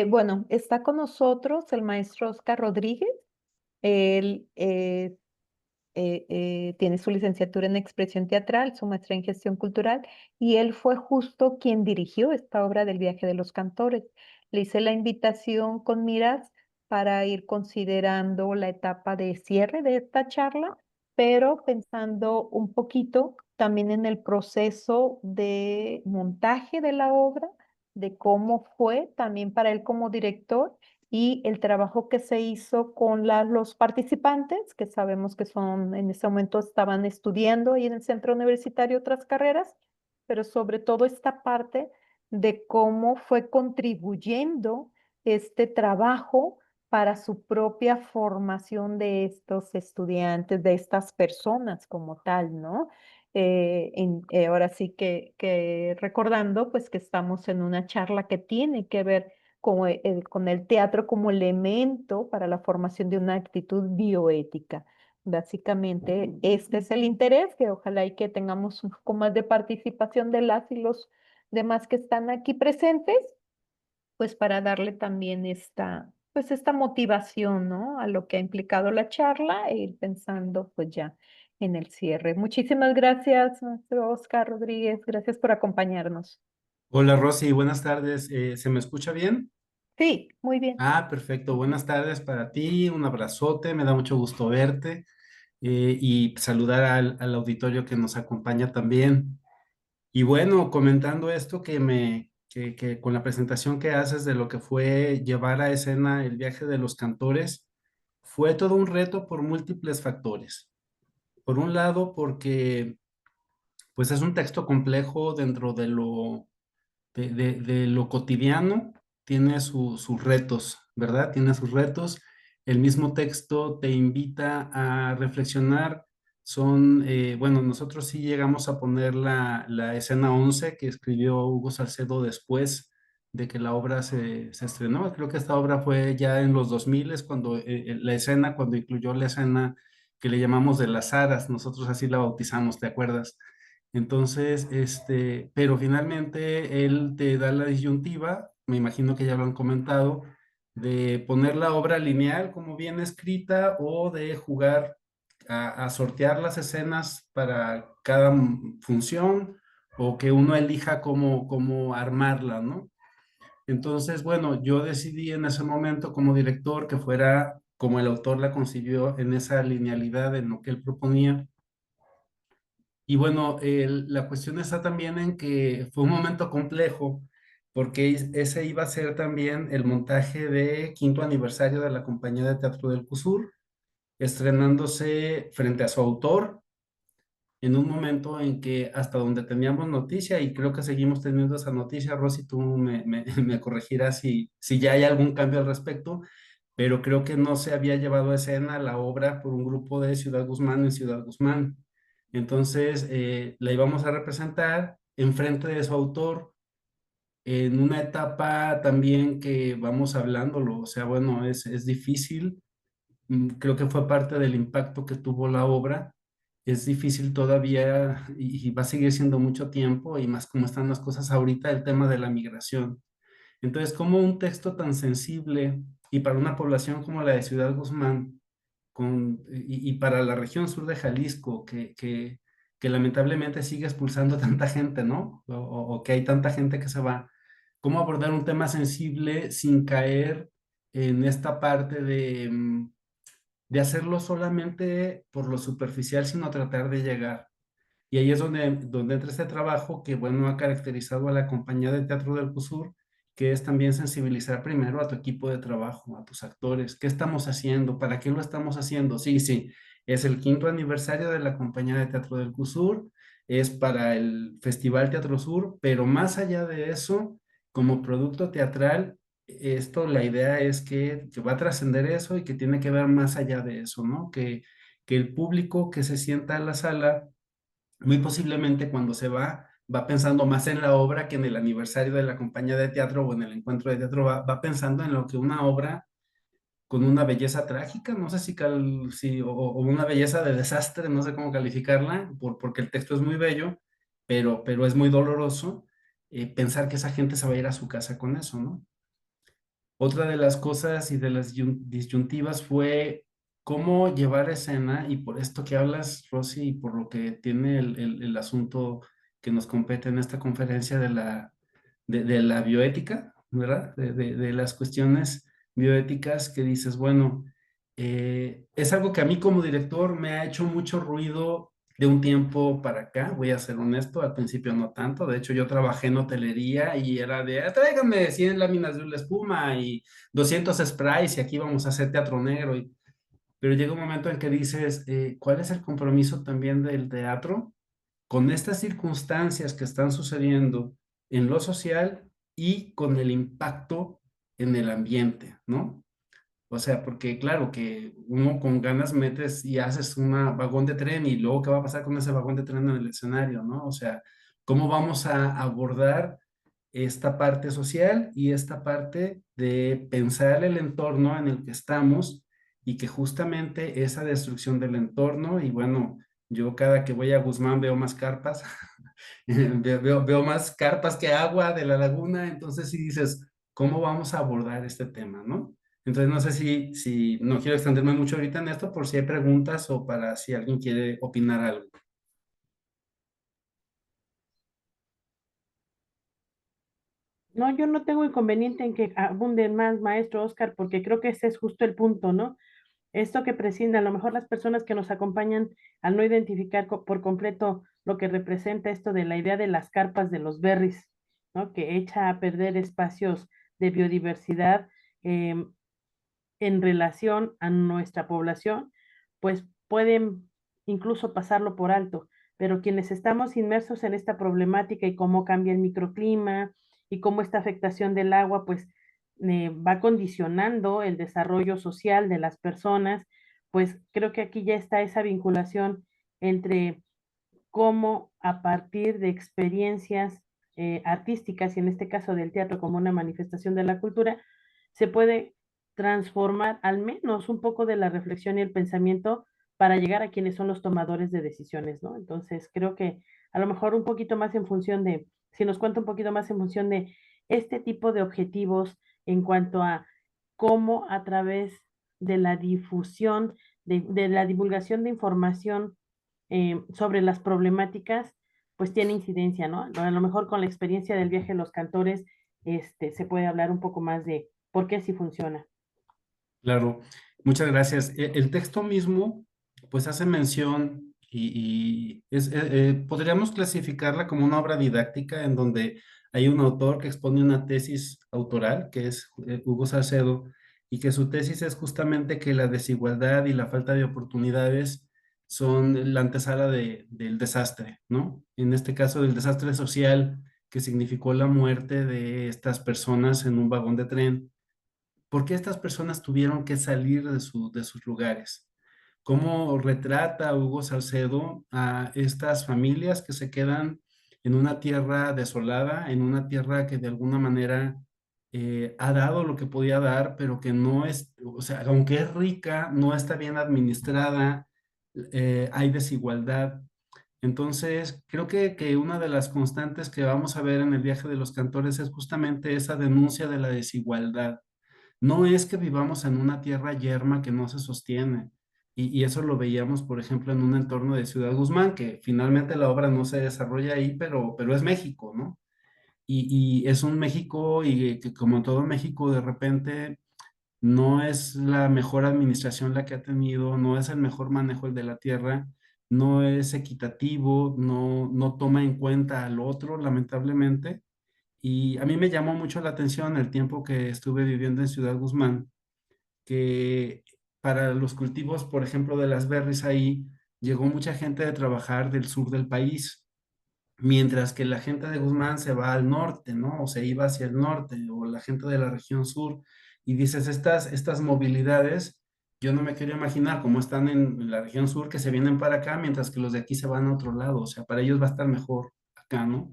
[SPEAKER 2] Bueno, está con nosotros el maestro Oscar Rodríguez. Él tiene su licenciatura en expresión teatral, su maestría en gestión cultural, y él fue justo quien dirigió esta obra del viaje de los cantores. Le hice la invitación con miras para ir considerando la etapa de cierre de esta charla, pero pensando un poquito también en el proceso de montaje de la obra, de cómo fue también para él como director y el trabajo que se hizo con los participantes, que sabemos que son, en ese momento estaban estudiando ahí en el centro universitario otras carreras, pero sobre todo esta parte de cómo fue contribuyendo este trabajo para su propia formación de estos estudiantes, de estas personas como tal, ¿no? Ahora sí que recordando, pues que estamos en una charla que tiene que ver con el teatro como elemento para la formación de una actitud bioética. Básicamente, este es el interés, que ojalá y que tengamos un poco más de participación de las y los demás que están aquí presentes, pues para darle también pues esta motivación, ¿no? A lo que ha implicado la charla e ir pensando pues ya en el cierre. Muchísimas gracias, maestro Oscar Rodríguez. Gracias por acompañarnos.
[SPEAKER 6] Hola Rosy, buenas tardes. ¿Se me escucha bien?
[SPEAKER 2] Sí, muy bien.
[SPEAKER 6] Ah, perfecto. Buenas tardes para ti. Un abrazote. Me da mucho gusto verte y saludar al auditorio que nos acompaña también. Y bueno, comentando esto que con la presentación que haces de lo que fue llevar a escena el viaje de los cantores, fue todo un reto por múltiples factores. Por un lado, porque pues es un texto complejo dentro de lo cotidiano, tiene sus retos, ¿verdad? Tiene sus retos. El mismo texto te invita a reflexionar. Bueno, nosotros sí llegamos a poner la escena 11 que escribió Hugo Salcedo después de que la obra se estrenó. Creo que esta obra fue ya en los 2000, cuando cuando incluyó la escena que le llamamos de las hadas, nosotros así la bautizamos, ¿te acuerdas? Entonces, pero finalmente él te da la disyuntiva, me imagino que ya lo han comentado, de poner la obra lineal como bien escrita o de jugar a sortear las escenas para cada función o que uno elija cómo armarla, ¿no? Entonces, bueno, yo decidí en ese momento como director que fuera como el autor la concibió en esa linealidad en lo que él proponía. Y bueno, la cuestión está también en que fue un momento complejo, porque ese iba a ser también el montaje de quinto aniversario de la Compañía de Teatro del CUSUR, estrenándose frente a su autor. en un momento en que hasta donde teníamos noticia, y creo que seguimos teniendo esa noticia, Rosy, tú me corregirás si ya hay algún cambio al respecto, pero creo que no se había llevado a escena la obra por un grupo de Ciudad Guzmán en Ciudad Guzmán. Entonces, la íbamos a representar enfrente de su autor en una etapa también que vamos hablándolo, o sea, bueno, es difícil. Creo que fue parte del impacto que tuvo la obra. Es difícil todavía y va a seguir siendo mucho tiempo, y más como están las cosas ahorita, el tema de la migración. Entonces, como un texto tan sensible y para una población como la de Ciudad Guzmán, y para la región sur de Jalisco, que lamentablemente sigue expulsando tanta gente, ¿no? O que hay tanta gente que se va, ¿cómo abordar un tema sensible sin caer en esta parte de hacerlo solamente por lo superficial, sino tratar de llegar? Y ahí es donde entra este trabajo que, bueno, ha caracterizado a la compañía de teatro del CUSUR, que es también sensibilizar primero a tu equipo de trabajo, a tus actores. ¿Qué estamos haciendo? ¿Para qué lo estamos haciendo? Sí, sí, es el 5º aniversario de la compañía de teatro del CUSUR, es para el Festival Teatro Sur, pero más allá de eso, como producto teatral, esto, la idea es que va a trascender eso y que tiene que ver más allá de eso, ¿no? Que el público que se sienta en la sala muy posiblemente cuando se va pensando más en la obra que en el aniversario de la compañía de teatro o en el encuentro de teatro, va pensando en lo que una obra con una belleza trágica, no sé o una belleza de desastre, no sé cómo calificarla, porque el texto es muy bello, pero es muy doloroso, pensar que esa gente se va a ir a su casa con eso, ¿no? Otra de las cosas y de las disyuntivas fue cómo llevar a escena, y por esto que hablas, Rosy, y por lo que tiene el asunto que nos compete en esta conferencia de la bioética, ¿verdad? De las cuestiones bioéticas, que dices, bueno, es algo que a mí como director me ha hecho mucho ruido de un tiempo para acá, voy a ser honesto, al principio no tanto. De hecho, yo trabajé en hotelería y era de, tráigame 100 láminas de una espuma y 200 sprays y aquí vamos a hacer teatro negro. Pero llega un momento en que dices, ¿cuál es el compromiso también del teatro con estas circunstancias que están sucediendo en lo social y con el impacto en el ambiente, ¿no? O sea, porque claro que uno con ganas metes y haces un vagón de tren, y luego qué va a pasar con ese vagón de tren en el escenario, ¿no? O sea, ¿cómo vamos a abordar esta parte social y esta parte de pensar el entorno en el que estamos, y que justamente esa destrucción del entorno, y bueno, yo cada que voy a Guzmán veo más carpas, veo más carpas que agua de la laguna, entonces si dices, ¿cómo vamos a abordar este tema, no? Entonces, no sé si no quiero extenderme mucho ahorita en esto, por si hay preguntas o para si alguien quiere opinar algo.
[SPEAKER 1] No, yo no tengo inconveniente en que abunden más, maestro Oscar, porque creo que ese es justo el punto, ¿no? Esto que prescinde, a lo mejor las personas que nos acompañan, al no identificar por completo lo que representa esto de la idea de las carpas de los berries, ¿no? Que echa a perder espacios de biodiversidad, en relación a nuestra población, pues pueden incluso pasarlo por alto. Pero quienes estamos inmersos en esta problemática y cómo cambia el microclima y cómo esta afectación del agua, pues va condicionando el desarrollo social de las personas, pues creo que aquí ya está esa vinculación entre cómo a partir de experiencias artísticas, y en este caso del teatro como una manifestación de la cultura, se puede transformar al menos un poco de la reflexión y el pensamiento para llegar a quienes son los tomadores de decisiones, ¿no? Entonces, creo que a lo mejor un poquito más en función de, si nos cuenta un poquito más en función de este tipo de objetivos en cuanto a cómo a través de la difusión, de la divulgación de información sobre las problemáticas, pues tiene incidencia, ¿no? A lo mejor con la experiencia del viaje de los cantores, se puede hablar un poco más de por qué sí funciona.
[SPEAKER 6] Claro, muchas gracias. El texto mismo, pues hace mención podríamos clasificarla como una obra didáctica en donde hay un autor que expone una tesis autoral, que es Hugo Salcedo, y que su tesis es justamente que la desigualdad y la falta de oportunidades son la antesala del desastre, ¿no? En este caso, del desastre social que significó la muerte de estas personas en un vagón de tren. ¿Por qué estas personas tuvieron que salir de sus lugares? ¿Cómo retrata Hugo Salcedo a estas familias que se quedan en una tierra desolada, en una tierra que de alguna manera ha dado lo que podía dar, pero que no es, o sea, aunque es rica, no está bien administrada, hay desigualdad? Entonces, creo que una de las constantes que vamos a ver en el viaje de los cantores es justamente esa denuncia de la desigualdad. No es que vivamos en una tierra yerma que no se sostiene. Y eso lo veíamos, por ejemplo, en un entorno de Ciudad Guzmán, que finalmente la obra no se desarrolla ahí, pero es México, ¿no? Y es un México y que como todo México, de repente no es la mejor administración la que ha tenido, no es el mejor manejo el de la tierra, no es equitativo, no toma en cuenta al otro, lamentablemente. Y a mí me llamó mucho la atención el tiempo que estuve viviendo en Ciudad Guzmán, que para los cultivos, por ejemplo, de las berries ahí, llegó mucha gente de trabajar del sur del país, mientras que la gente de Guzmán se va al norte, ¿no? O se iba hacia el norte, o la gente de la región sur, y dices, estas movilidades, yo no me quiero imaginar cómo están en la región sur, que se vienen para acá, mientras que los de aquí se van a otro lado, o sea, para ellos va a estar mejor acá, ¿no?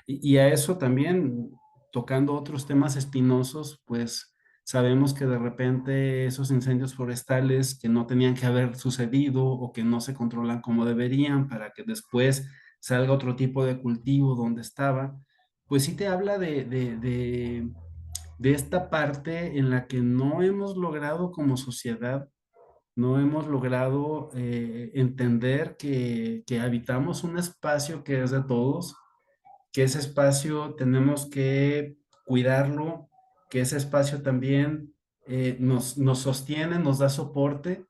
[SPEAKER 6] Y a eso también, tocando otros temas espinosos, pues sabemos que de repente esos incendios forestales que no tenían que haber sucedido o que no se controlan como deberían para que después salga otro tipo de cultivo donde estaba, pues sí te habla de esta parte en la que no hemos logrado como sociedad, no hemos logrado entender que habitamos un espacio que es de todos, que ese espacio tenemos que cuidarlo, que ese espacio también nos sostiene, nos da soporte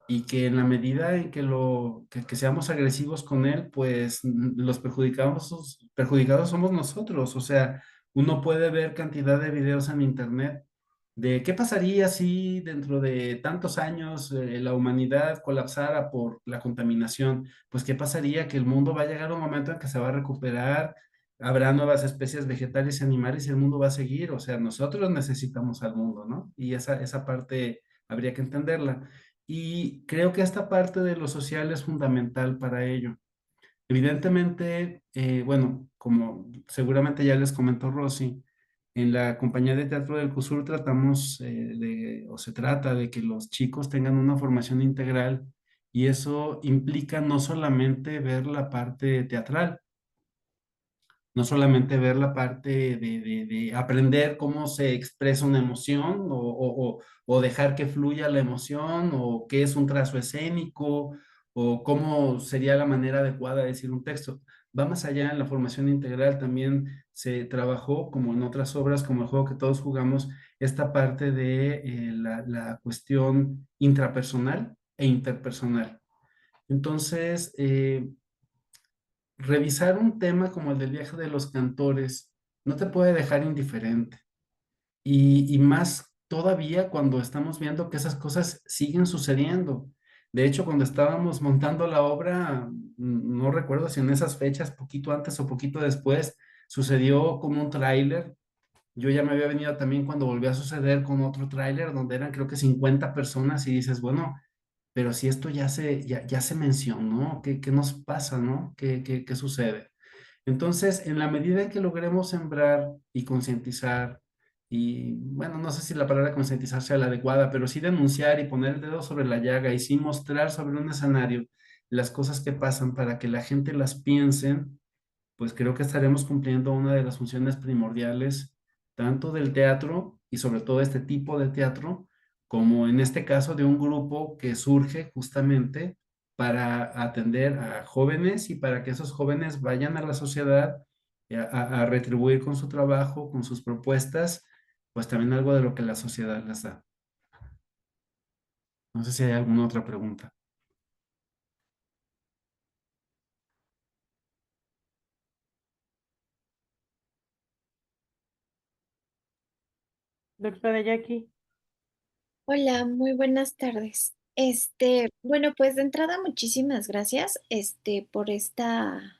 [SPEAKER 6] y que en la medida en que seamos agresivos con él, pues los perjudicados somos nosotros. O sea, uno puede ver cantidad de videos en internet de qué pasaría si dentro de tantos años la humanidad colapsara por la contaminación. Pues qué pasaría que el mundo va a llegar a un momento en que se va a recuperar, habrá nuevas especies vegetales y animales y el mundo va a seguir. O sea, nosotros necesitamos al mundo, ¿no? Y esa parte habría que entenderla. Y creo que esta parte de lo social es fundamental para ello. Evidentemente, bueno, como seguramente ya les comentó Rosy, en la compañía de teatro del CUSUR tratamos o se trata de que los chicos tengan una formación integral y eso implica no solamente ver la parte teatral, no solamente ver la parte de aprender cómo se expresa una emoción o dejar que fluya la emoción o qué es un trazo escénico o cómo sería la manera adecuada de decir un texto. Va más allá en la formación integral, también se trabajó, como en otras obras, como el juego que todos jugamos, esta parte de la cuestión intrapersonal e interpersonal. Entonces, revisar un tema como el del viaje de los cantores no te puede dejar indiferente. Y más todavía cuando estamos viendo que esas cosas siguen sucediendo. De hecho, cuando estábamos montando la obra, no recuerdo si en esas fechas, poquito antes o poquito después, sucedió como un tráiler. Yo ya me había venido también cuando volvió a suceder con otro tráiler donde eran creo que 50 personas y dices, bueno, pero si esto ya se mencionó, ¿qué nos pasa, no? ¿Qué sucede? Entonces, en la medida en que logremos sembrar y concientizar, y bueno, no sé si la palabra concientizar sea la adecuada, pero sí denunciar y poner el dedo sobre la llaga y sí mostrar sobre un escenario las cosas que pasan para que la gente las piensen, pues creo que estaremos cumpliendo una de las funciones primordiales, tanto del teatro y sobre todo este tipo de teatro, como en este caso de un grupo que surge justamente para atender a jóvenes y para que esos jóvenes vayan a la sociedad a retribuir con su trabajo, con sus propuestas, pues también algo de lo que la sociedad les da. No sé si hay alguna otra pregunta.
[SPEAKER 1] Doctora Jackie,
[SPEAKER 3] Hola, muy buenas tardes. Bueno, pues de entrada, muchísimas gracias, por esta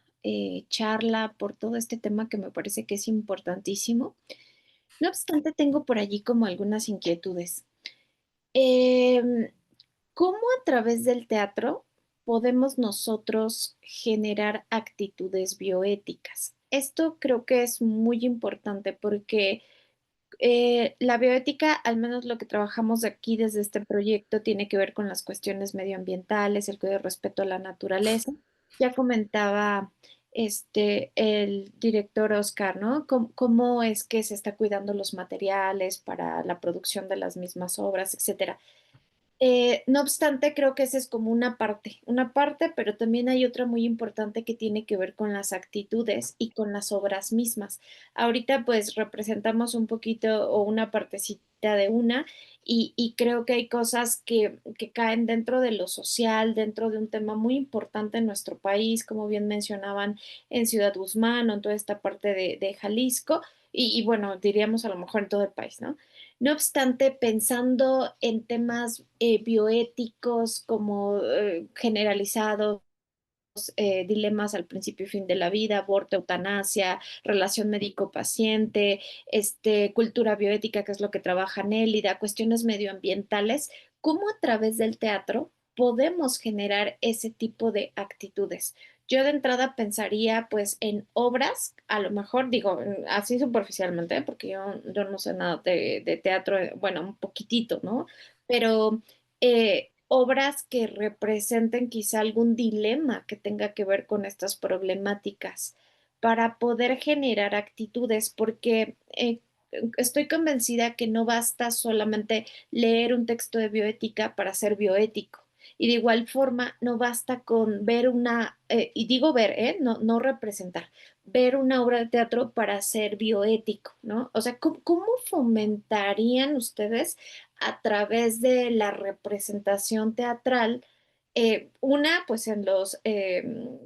[SPEAKER 3] charla, por todo este tema que me parece que es importantísimo. No obstante, tengo por allí como algunas inquietudes. Em, ¿Cómo a través del teatro podemos nosotros generar actitudes bioéticas? Esto creo que es muy importante porque la bioética, al menos lo que trabajamos aquí desde este proyecto, tiene que ver con las cuestiones medioambientales, el cuidado y respeto a la naturaleza. Ya comentaba el director Oscar, ¿no? ¿Cómo es que se está cuidando los materiales para la producción de las mismas obras, etcétera? No obstante, creo que esa es como una parte, pero también hay otra muy importante que tiene que ver con las actitudes y con las obras mismas. Ahorita pues representamos un poquito o una partecita de una y creo que hay cosas que caen dentro de lo social, dentro de un tema muy importante en nuestro país, como bien mencionaban en Ciudad Guzmán o en toda esta parte de Jalisco y bueno, diríamos a lo mejor en todo el país, ¿no? No obstante, pensando en temas bioéticos como generalizados, dilemas al principio y fin de la vida, aborto, eutanasia, relación médico-paciente, cultura bioética, que es lo que trabaja Nélida, cuestiones medioambientales, ¿cómo a través del teatro podemos generar ese tipo de actitudes? Yo de entrada pensaría pues en obras, a lo mejor digo así superficialmente, porque yo no sé nada de teatro, bueno, un poquitito, ¿no? Pero obras que representen quizá algún dilema que tenga que ver con estas problemáticas para poder generar actitudes, porque estoy convencida que no basta solamente leer un texto de bioética para ser bioético. Y de igual forma, no basta con ver y digo ver, no representar, ver una obra de teatro para ser bioético, ¿no? O sea, ¿cómo fomentarían ustedes a través de la representación teatral, una pues en los,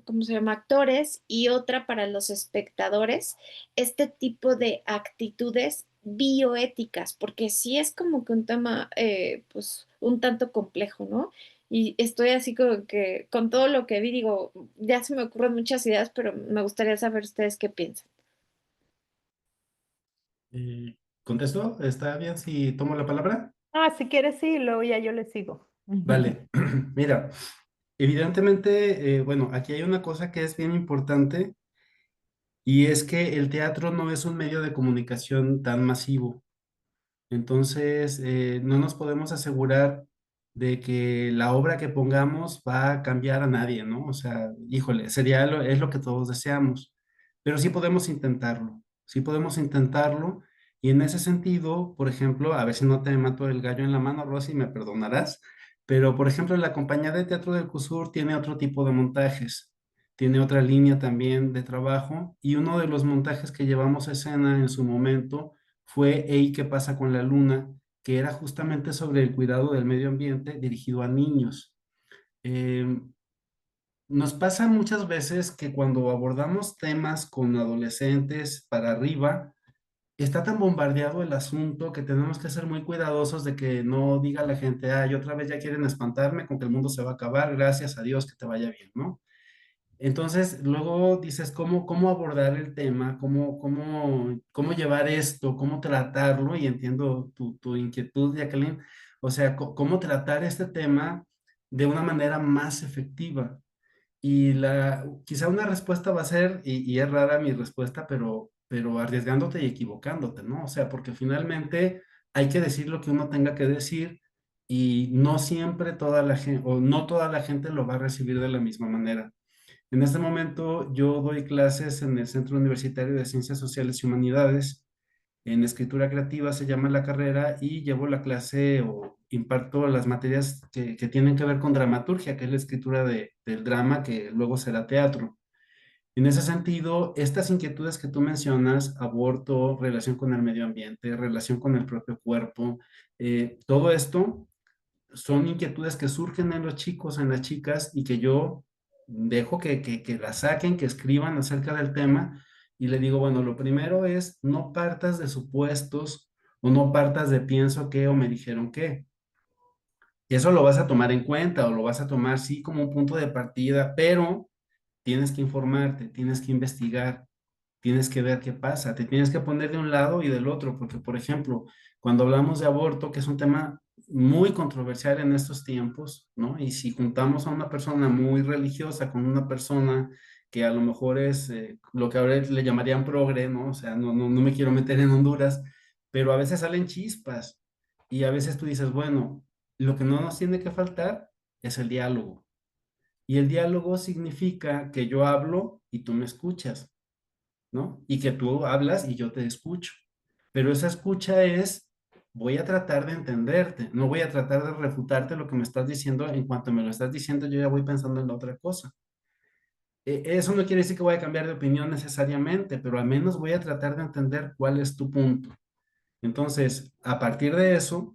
[SPEAKER 3] ¿cómo se llama?, actores y otra para los espectadores, este tipo de actitudes bioéticas, porque sí es como que un tema pues un tanto complejo, ¿no? Y estoy así como que con todo lo que vi, digo, ya se me ocurren muchas ideas, pero me gustaría saber ustedes qué piensan.
[SPEAKER 6] ¿Contesto? ¿Está bien si tomo la palabra?
[SPEAKER 2] Si quieres, sí, luego ya yo le sigo.
[SPEAKER 6] Vale, mira, evidentemente, bueno, aquí hay una cosa que es bien importante y es que el teatro no es un medio de comunicación tan masivo. Entonces, no nos podemos asegurar de que la obra que pongamos va a cambiar a nadie, ¿no? O sea, híjole, es lo que todos deseamos, pero sí podemos intentarlo, y en ese sentido, por ejemplo, a ver si no te mato el gallo en la mano, Rosy, me perdonarás, pero por ejemplo, la compañía de teatro del CUSUR tiene otro tipo de montajes, tiene otra línea también de trabajo, y uno de los montajes que llevamos a escena en su momento fue Ey, ¿qué pasa con la luna?, que era justamente sobre el cuidado del medio ambiente dirigido a niños. Eh, Nos pasa muchas veces que cuando abordamos temas con adolescentes para arriba, está tan bombardeado el asunto que tenemos que ser muy cuidadosos de que no diga la gente, ay, otra vez ya quieren espantarme con que el mundo se va a acabar, gracias a Dios que te vaya bien, ¿no? Entonces, luego dices, ¿cómo abordar el tema? ¿Cómo llevar esto? ¿Cómo tratarlo? Y entiendo tu inquietud, Jacqueline. O sea, ¿cómo tratar este tema de una manera más efectiva? Y quizá una respuesta va a ser, y es rara mi respuesta, pero arriesgándote y equivocándote, ¿no? O sea, porque finalmente hay que decir lo que uno tenga que decir y no siempre toda la gente, o no toda la gente lo va a recibir de la misma manera. En este momento yo doy clases en el Centro Universitario de Ciencias Sociales y Humanidades. En escritura creativa se llama la carrera, y llevo la clase o imparto las materias que tienen que ver con dramaturgia, que es la escritura del drama que luego será teatro. En ese sentido, estas inquietudes que tú mencionas, aborto, relación con el medio ambiente, relación con el propio cuerpo, todo esto son inquietudes que surgen en los chicos, en las chicas, y que yo dejo que las saquen, que escriban acerca del tema, y le digo, bueno, lo primero es no partas de supuestos o no partas de pienso que o me dijeron que. Y eso lo vas a tomar en cuenta o lo vas a tomar sí como un punto de partida, pero tienes que informarte, tienes que investigar, tienes que ver qué pasa, te tienes que poner de un lado y del otro, porque por ejemplo, cuando hablamos de aborto, que es un tema muy controversial en estos tiempos, ¿no? Y si juntamos a una persona muy religiosa con una persona que a lo mejor es lo que ahora le llamarían progre, ¿no? O sea, no me quiero meter en Honduras, pero a veces salen chispas y a veces tú dices, bueno, lo que no nos tiene que faltar es el diálogo. Y el diálogo significa que yo hablo y tú me escuchas, ¿no? Y que tú hablas y yo te escucho. Pero esa escucha es, voy a tratar de entenderte, no voy a tratar de refutarte lo que me estás diciendo. En cuanto me lo estás diciendo, yo ya voy pensando en la otra cosa. Eso no quiere decir que voy a cambiar de opinión necesariamente, pero al menos voy a tratar de entender cuál es tu punto. Entonces, a partir de eso,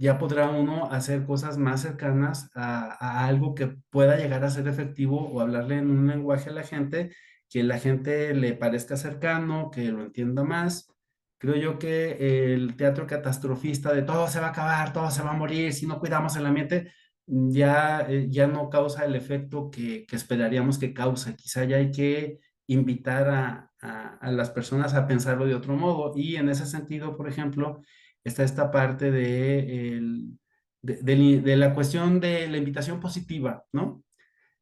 [SPEAKER 6] ya podrá uno hacer cosas más cercanas a algo que pueda llegar a ser efectivo o hablarle en un lenguaje a la gente que la gente le parezca cercano, que lo entienda más. Creo yo que el teatro catastrofista de todo se va a acabar, todo se va a morir, si no cuidamos el ambiente, ya no causa el efecto que esperaríamos que cause. Quizá ya hay que invitar a las personas a pensarlo de otro modo. Y en ese sentido, por ejemplo, está esta parte de la cuestión de la invitación positiva, ¿no?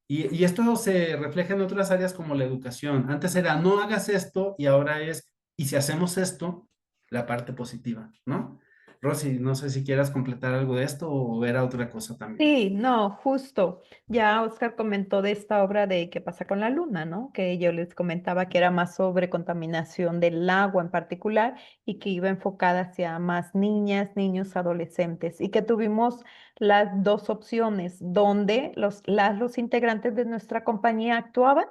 [SPEAKER 6] Y esto se refleja en otras áreas como la educación. Antes era, no hagas esto, y ahora es, y si hacemos esto, la parte positiva, ¿no? Rosy, no sé si quieras completar algo de esto o ver a otra cosa también.
[SPEAKER 2] Sí, no, justo. Ya Oscar comentó de esta obra de ¿Qué pasa con la luna?, ¿no? Que yo les comentaba que era más sobre contaminación del agua en particular y que iba enfocada hacia más niñas, niños, adolescentes y que tuvimos las dos opciones donde los integrantes de nuestra compañía actuaban,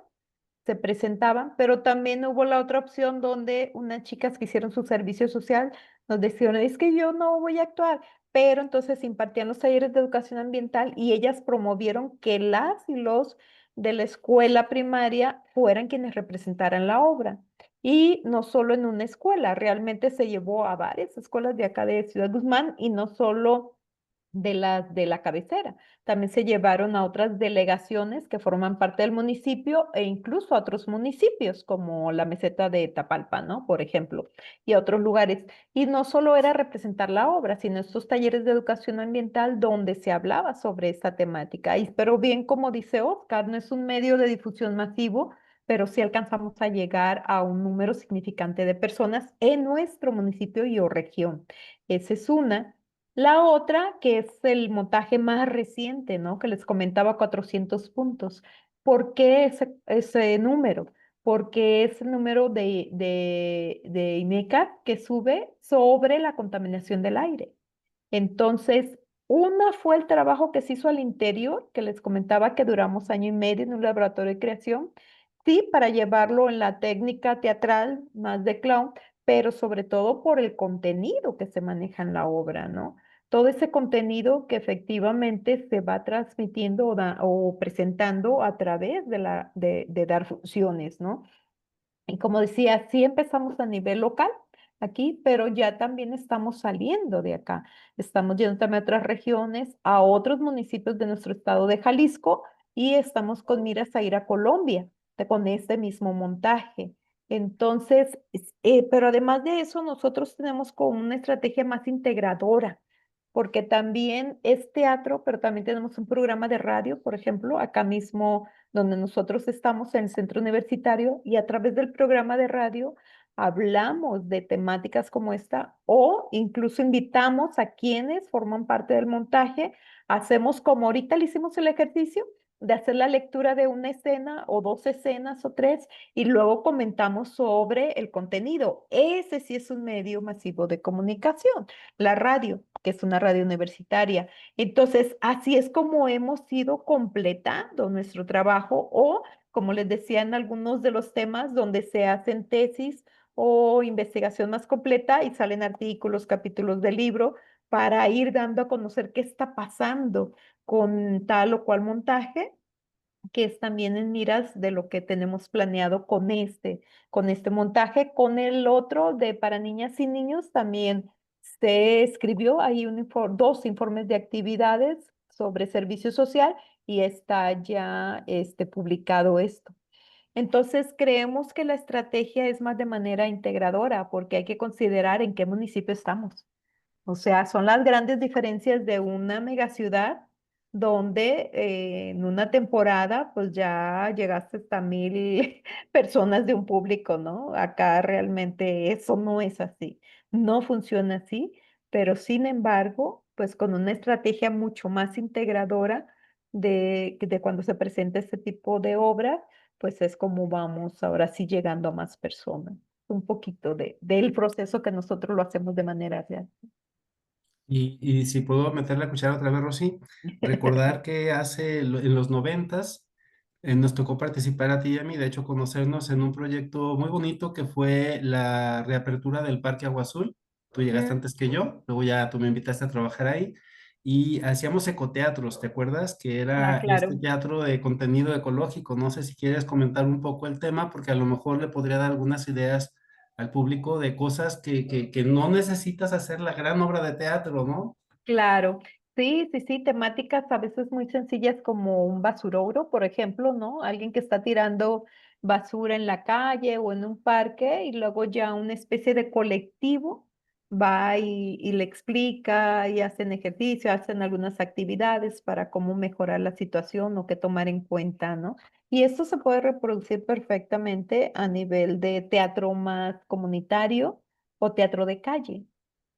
[SPEAKER 2] se presentaban, pero también hubo la otra opción donde unas chicas que hicieron su servicio social nos decían, es que yo no voy a actuar, pero entonces impartían los talleres de educación ambiental y ellas promovieron que las y los de la escuela primaria fueran quienes representaran la obra. Y no solo en una escuela, realmente se llevó a varias escuelas de acá de Ciudad Guzmán y no solo de la cabecera. También se llevaron a otras delegaciones que forman parte del municipio e incluso a otros municipios, como la meseta de Tapalpa, ¿no? Por ejemplo, y a otros lugares. Y no solo era representar la obra, sino estos talleres de educación ambiental donde se hablaba sobre esta temática. Pero bien, como dice Oscar, no es un medio de difusión masivo, pero sí alcanzamos a llegar a un número significante de personas en nuestro municipio y o región. Esa es una. La otra, que es el montaje más reciente, ¿no? Que les comentaba 400 puntos. ¿Por qué ese número? Porque es el número de INECA que sube sobre la contaminación del aire. Entonces, una fue el trabajo que se hizo al interior, que les comentaba que duramos año y medio en un laboratorio de creación, sí, para llevarlo en la técnica teatral más de clown, pero sobre todo por el contenido que se maneja en la obra, ¿no? Todo ese contenido que efectivamente se va transmitiendo o presentando a través de dar funciones, ¿no? Y como decía, sí empezamos a nivel local aquí, pero ya también estamos saliendo de acá. Estamos yendo también a otras regiones, a otros municipios de nuestro estado de Jalisco y estamos con miras a ir a Colombia con este mismo montaje. Entonces, pero además de eso, nosotros tenemos como una estrategia más integradora, porque también es teatro, pero también tenemos un programa de radio, por ejemplo, acá mismo donde nosotros estamos en el centro universitario y a través del programa de radio hablamos de temáticas como esta o incluso invitamos a quienes forman parte del montaje. Hacemos como ahorita le hicimos el ejercicio de hacer la lectura de una escena o dos escenas o tres y luego comentamos sobre el contenido. Ese sí es un medio masivo de comunicación, la radio, que es una radio universitaria. Entonces, así es como hemos ido completando nuestro trabajo o, como les decía, en algunos de los temas donde se hacen tesis o investigación más completa y salen artículos, capítulos del libro para ir dando a conocer qué está pasando con tal o cual montaje que es también en miras de lo que tenemos planeado con este montaje. Con el otro de para niñas y niños también se escribió ahí dos informes de actividades sobre servicio social y está ya publicado esto. Entonces, creemos que la estrategia es más de manera integradora porque hay que considerar en qué municipio estamos. O sea, son las grandes diferencias de una megaciudad donde en una temporada pues ya llegaste hasta 1000 personas de un público, ¿no? Acá realmente eso no es así, no funciona así, pero sin embargo, pues con una estrategia mucho más integradora de cuando se presenta este tipo de obra, pues es como vamos ahora sí llegando a más personas. Un poquito del proceso que nosotros lo hacemos de manera real.
[SPEAKER 6] Y si puedo meter la cuchara otra vez, Rosy, recordar que en los 90s nos tocó participar a ti y a mí, de hecho conocernos en un proyecto muy bonito que fue la reapertura del Parque Agua Azul. Tú llegaste
[SPEAKER 3] Mm.
[SPEAKER 6] antes que yo, luego ya tú me invitaste a trabajar ahí y hacíamos ecoteatros, ¿te acuerdas? Que
[SPEAKER 2] Ah,
[SPEAKER 6] era este
[SPEAKER 2] claro.
[SPEAKER 6] teatro de contenido ecológico. No sé si quieres comentar un poco el tema porque a lo mejor le podría dar algunas ideas al público de cosas que no necesitas hacer la gran obra de teatro, ¿no?
[SPEAKER 2] Claro, sí, sí, sí, temáticas a veces muy sencillas como un basurouro, por ejemplo, ¿no? Alguien que está tirando basura en la calle o en un parque y luego ya una especie de colectivo va y le explica y hacen ejercicio, hacen algunas actividades para cómo mejorar la situación o qué tomar en cuenta, ¿no? Y esto se puede reproducir perfectamente a nivel de teatro más comunitario o teatro de calle.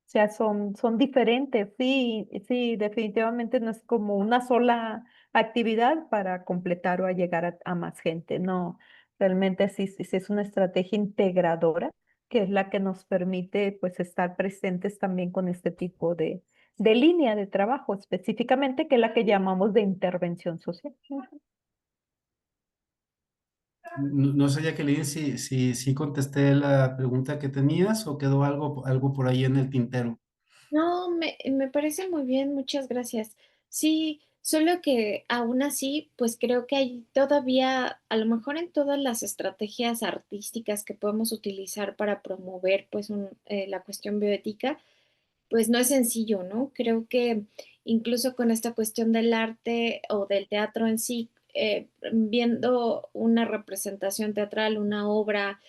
[SPEAKER 2] O sea, son diferentes, sí, sí, definitivamente no es como una sola actividad para completar o a llegar a más gente, no, realmente sí, sí, sí es una estrategia integradora que es la que nos permite pues estar presentes también con este tipo de línea de trabajo específicamente, que es la que llamamos de intervención social. Ujú.
[SPEAKER 6] No sé, Jacqueline, si contesté la pregunta que tenías o quedó algo por ahí en el tintero.
[SPEAKER 3] No, me parece muy bien, muchas gracias. Sí, solo que aún así, pues creo que hay todavía, a lo mejor en todas las estrategias artísticas que podemos utilizar para promover pues la cuestión bioética, pues no es sencillo, ¿no? Creo que incluso con esta cuestión del arte o del teatro en sí, viendo una representación teatral, una obra,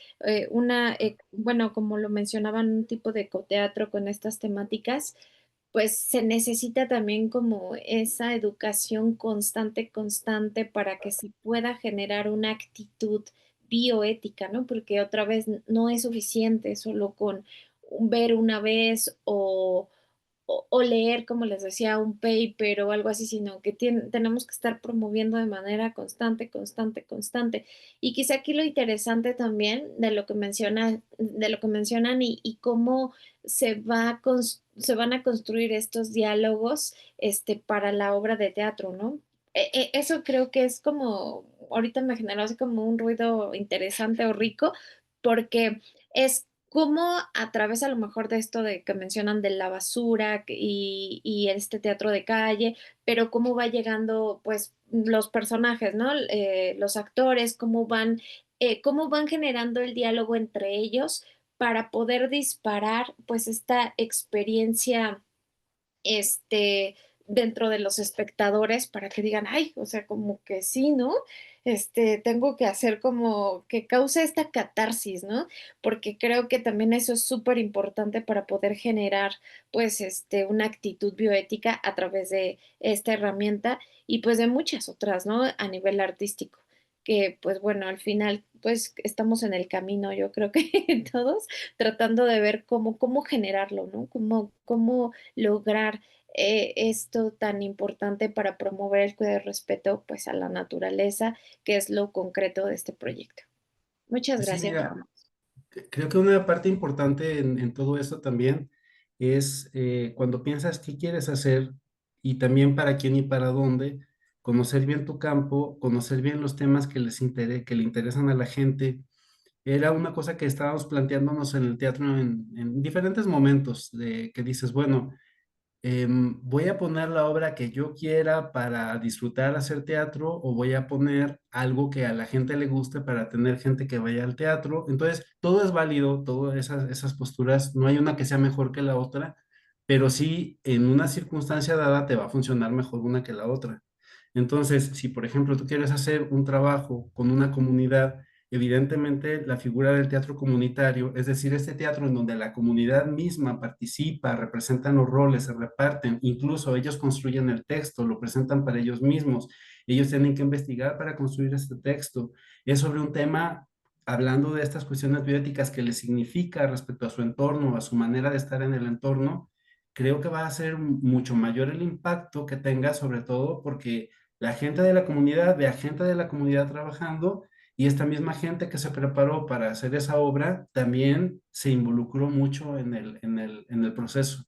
[SPEAKER 3] bueno, como lo mencionaban, un tipo de ecoteatro con estas temáticas, pues se necesita también como esa educación constante, constante para que se pueda generar una actitud bioética, ¿no? Porque otra vez no es suficiente solo con ver una vez o leer, como les decía, un paper o algo así, sino que tenemos que estar promoviendo de manera constante, constante, constante. Y quizá aquí lo interesante también de lo que mencionan y cómo se van a construir estos diálogos, para la obra de teatro, ¿no? Eso creo que es como, ahorita me generó así como un ruido interesante o rico, porque es cómo a través a lo mejor de esto de que mencionan de la basura y este teatro de calle, pero cómo va llegando pues los personajes, ¿no? Los actores, cómo van generando el diálogo entre ellos para poder disparar pues esta experiencia este, dentro de los espectadores para que digan, ay, o sea, como que sí, ¿no? Tengo que hacer como que cause esta catarsis, ¿no? Porque creo que también eso es súper importante para poder generar, pues, una actitud bioética a través de esta herramienta y pues de muchas otras, ¿no? A nivel artístico. Que pues bueno, al final pues estamos en el camino, yo creo que todos tratando de ver cómo generarlo, ¿no? Cómo lograr esto tan importante para promover el cuidado y respeto pues a la naturaleza, que es lo concreto de este proyecto. Muchas
[SPEAKER 6] Sí,
[SPEAKER 3] gracias.
[SPEAKER 6] mira, creo que una parte importante en todo esto también es cuando piensas qué quieres hacer y también para quién y para dónde, conocer bien tu campo, conocer bien los temas que le interesan a la gente. Era una cosa que estábamos planteándonos en el teatro en diferentes momentos, de que dices, bueno, voy a poner la obra que yo quiera para disfrutar hacer teatro o voy a poner algo que a la gente le guste para tener gente que vaya al teatro. Entonces, todo es válido, todas esas posturas, no hay una que sea mejor que la otra, pero sí en una circunstancia dada te va a funcionar mejor una que la otra. Entonces, si por ejemplo tú quieres hacer un trabajo con una comunidad, evidentemente la figura del teatro comunitario, es decir, este teatro en donde la comunidad misma participa, representan los roles, se reparten, incluso ellos construyen el texto, lo presentan para ellos mismos, ellos tienen que investigar para construir este texto. Es sobre un tema, hablando de estas cuestiones bioéticas que les significa respecto a su entorno, a su manera de estar en el entorno, creo que va a ser mucho mayor el impacto que tenga, sobre todo porque la gente de la comunidad ve a gente de la comunidad trabajando y esta misma gente que se preparó para hacer esa obra también se involucró mucho en el proceso,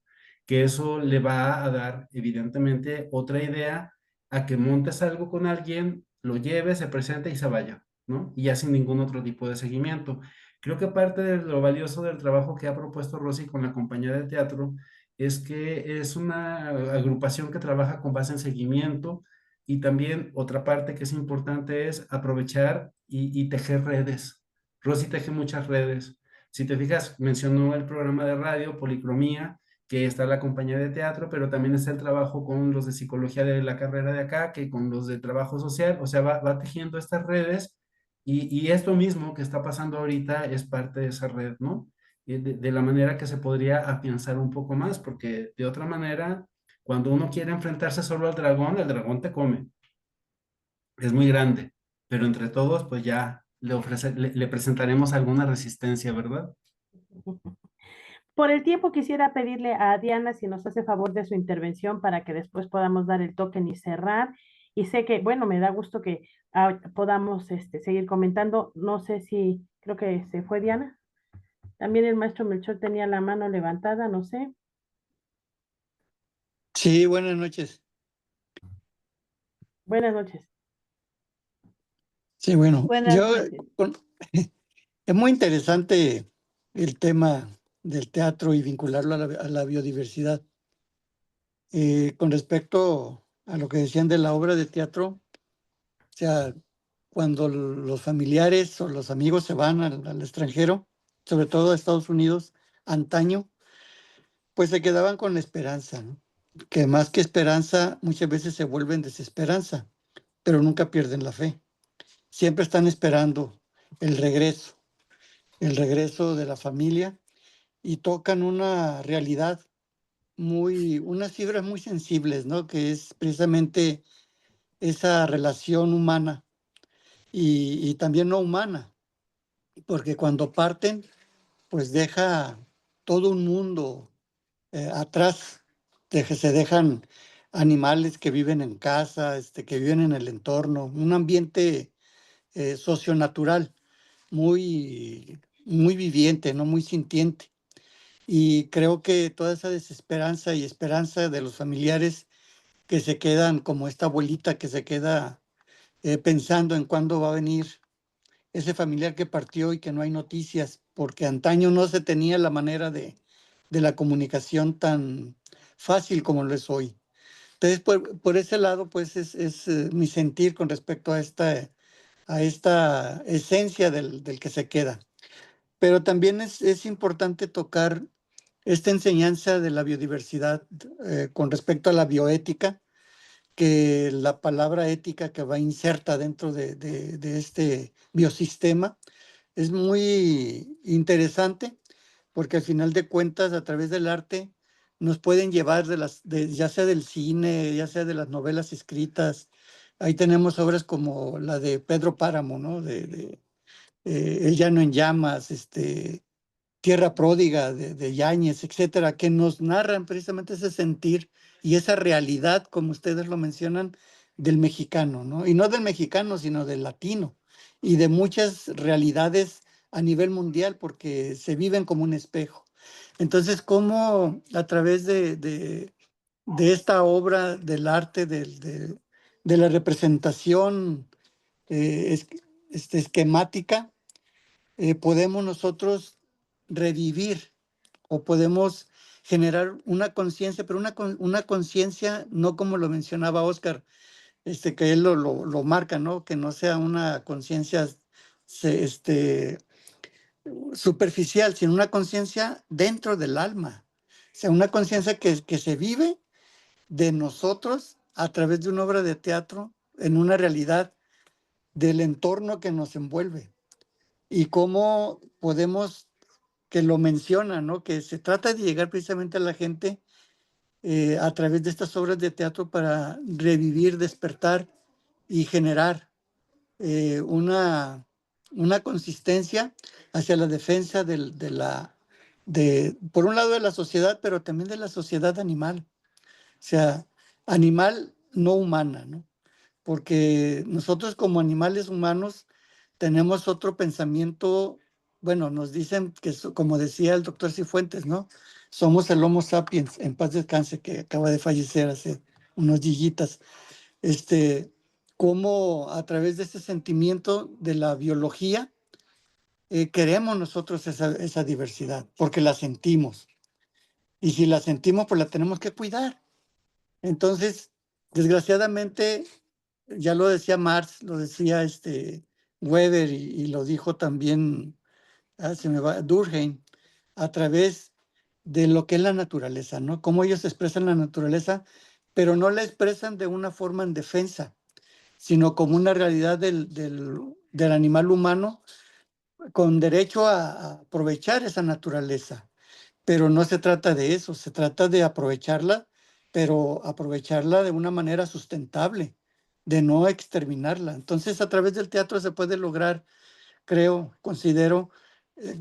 [SPEAKER 6] que eso le va a dar evidentemente otra idea a que montes algo con alguien, lo lleve, se presente y se vaya, ¿no? Y ya sin ningún otro tipo de seguimiento. Creo que parte de lo valioso del trabajo que ha propuesto Rosy con la compañía de teatro es que es una agrupación que trabaja con base en seguimiento y también otra parte que es importante es aprovechar y tejer redes. Rosy teje muchas redes. Si te fijas, mencionó el programa de radio Policromía, que está la compañía de teatro, pero también está el trabajo con los de psicología de la carrera de acá, que con los de trabajo social, o sea, va tejiendo estas redes y esto mismo que está pasando ahorita es parte de esa red, ¿no? De la manera que se podría afianzar un poco más, porque de otra manera, cuando uno quiere enfrentarse solo al dragón, el dragón te come. Es muy grande, pero entre todos, pues ya le presentaremos alguna resistencia, ¿verdad?
[SPEAKER 1] Por el tiempo quisiera pedirle a Diana si nos hace favor de su intervención para que después podamos dar el token y cerrar. Y sé que, bueno, me da gusto que podamos seguir comentando. No sé si, creo que se fue Diana. También el maestro Melchor tenía la mano levantada, no sé.
[SPEAKER 7] Sí, buenas noches.
[SPEAKER 1] Buenas noches.
[SPEAKER 7] Sí, bueno,
[SPEAKER 2] Buenas noches.
[SPEAKER 7] es muy interesante el tema del teatro y vincularlo a la biodiversidad. Con respecto a lo que decían de la obra de teatro, o sea, cuando los familiares o los amigos se van al extranjero, sobre todo a Estados Unidos, antaño, pues se quedaban con la esperanza, ¿no? Que más que esperanza, muchas veces se vuelven desesperanza, pero nunca pierden la fe. Siempre están esperando el regreso de la familia y tocan una realidad unas fibras muy sensibles, ¿no? Que es precisamente esa relación humana y también no humana, porque cuando parten, pues deja todo un mundo atrás, se dejan animales que viven en casa, que viven en el entorno, un ambiente socionatural muy viviente, ¿no? Muy sintiente. Y creo que toda esa desesperanza y esperanza de los familiares que se quedan como esta abuelita que se queda pensando en cuándo va a venir ese familiar que partió y que no hay noticias, porque antaño no se tenía la manera de la comunicación tan fácil como lo es hoy. Entonces, por ese lado, pues es mi sentir con respecto a esta esencia del que se queda. Pero también es importante tocar esta enseñanza de la biodiversidad con respecto a la bioética, que la palabra ética que va inserta dentro de este biosistema es muy interesante porque al final de cuentas a través del arte nos pueden llevar ya sea del cine, ya sea de las novelas escritas. Ahí tenemos obras como la de Pedro Páramo, ¿no? El llano en llamas, Tierra pródiga de Yáñez, etcétera, que nos narran precisamente ese sentir y esa realidad, como ustedes lo mencionan, del mexicano, ¿no? Y no del mexicano, sino del latino y de muchas realidades a nivel mundial, porque se viven como un espejo. Entonces, cómo a través de esta obra del arte, de la representación esquemática, podemos nosotros revivir o podemos generar una conciencia, pero una conciencia no como lo mencionaba Oscar, que él lo marca, ¿no? Que no sea una conciencia superficial, sino una conciencia dentro del alma, sea, una conciencia que se vive de nosotros a través de una obra de teatro en una realidad del entorno que nos envuelve y cómo podemos, que lo menciona, ¿no? Que se trata de llegar precisamente a la gente a través de estas obras de teatro para revivir, despertar y generar una consistencia hacia la defensa por un lado de la sociedad, pero también de la sociedad animal. O sea, animal no humana, ¿no? Porque nosotros como animales humanos tenemos otro pensamiento, bueno, nos dicen que, como decía el doctor Cifuentes, ¿no? Somos el Homo sapiens, en paz descanse, que acaba de fallecer hace unos días. Cómo a través de este sentimiento de la biología queremos nosotros esa diversidad, porque la sentimos. Y si la sentimos, pues la tenemos que cuidar. Entonces, desgraciadamente, ya lo decía Marx, lo decía Weber y lo dijo también, Durkheim, a través de lo que es la naturaleza, ¿no? Cómo ellos expresan la naturaleza, pero no la expresan de una forma en defensa, sino como una realidad del animal humano con derecho a aprovechar esa naturaleza. Pero no se trata de eso, se trata de aprovecharla, pero aprovecharla de una manera sustentable, de no exterminarla. Entonces, a través del teatro se puede lograr, creo, considero,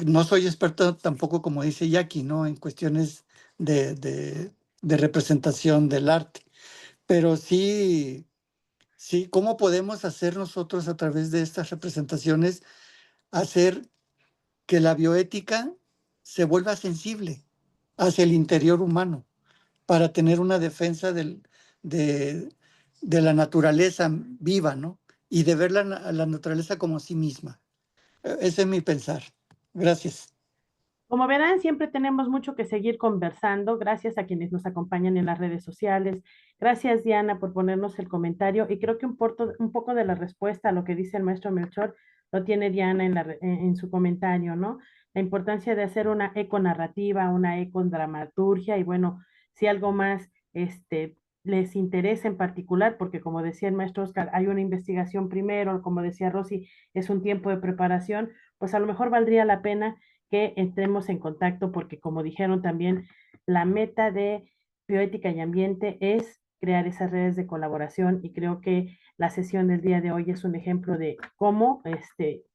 [SPEAKER 7] no soy experto tampoco, como dice Jackie, ¿no? En cuestiones de representación del arte, pero sí, sí, ¿cómo podemos hacer nosotros a través de estas representaciones, hacer que la bioética se vuelva sensible hacia el interior humano para tener una defensa de, de la naturaleza viva, ¿no? Y de ver la naturaleza como sí misma. Ese es mi pensar. Gracias.
[SPEAKER 1] Como verán, siempre tenemos mucho que seguir conversando. Gracias a quienes nos acompañan en las redes sociales. Gracias, Diana, por ponernos el comentario. Y creo que un poco de la respuesta a lo que dice el maestro Melchor lo tiene Diana en su comentario, ¿no? La importancia de hacer una econarrativa, una ecodramaturgia y bueno, si algo más les interesa en particular, porque como decía el maestro Oscar, hay una investigación primero, como decía Rosy, es un tiempo de preparación, pues a lo mejor valdría la pena que entremos en contacto porque como dijeron también, la meta de bioética y ambiente es crear esas redes de colaboración y creo que la sesión del día de hoy es un ejemplo de cómo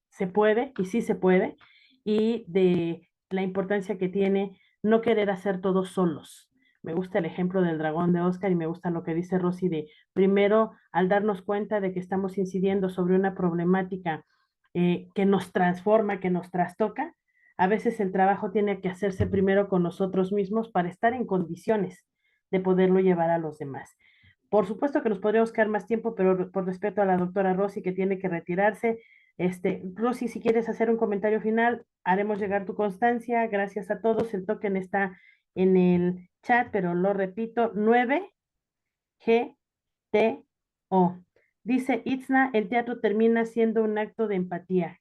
[SPEAKER 1] se puede y sí se puede y de la importancia que tiene no querer hacer todos solos. Me gusta el ejemplo del dragón de Oscar y me gusta lo que dice Rosy de primero al darnos cuenta de que estamos incidiendo sobre una problemática que nos transforma, que nos trastoca, a veces el trabajo tiene que hacerse primero con nosotros mismos para estar en condiciones de poderlo llevar a los demás. Por supuesto que nos podríamos quedar más tiempo, pero por respeto a la doctora Rosy que tiene que retirarse, Rosy, si quieres hacer un comentario final, haremos llegar tu constancia. Gracias a todos. El token está en el chat, pero lo repito, 9GTO. Dice Itzna, el teatro termina siendo un acto de empatía.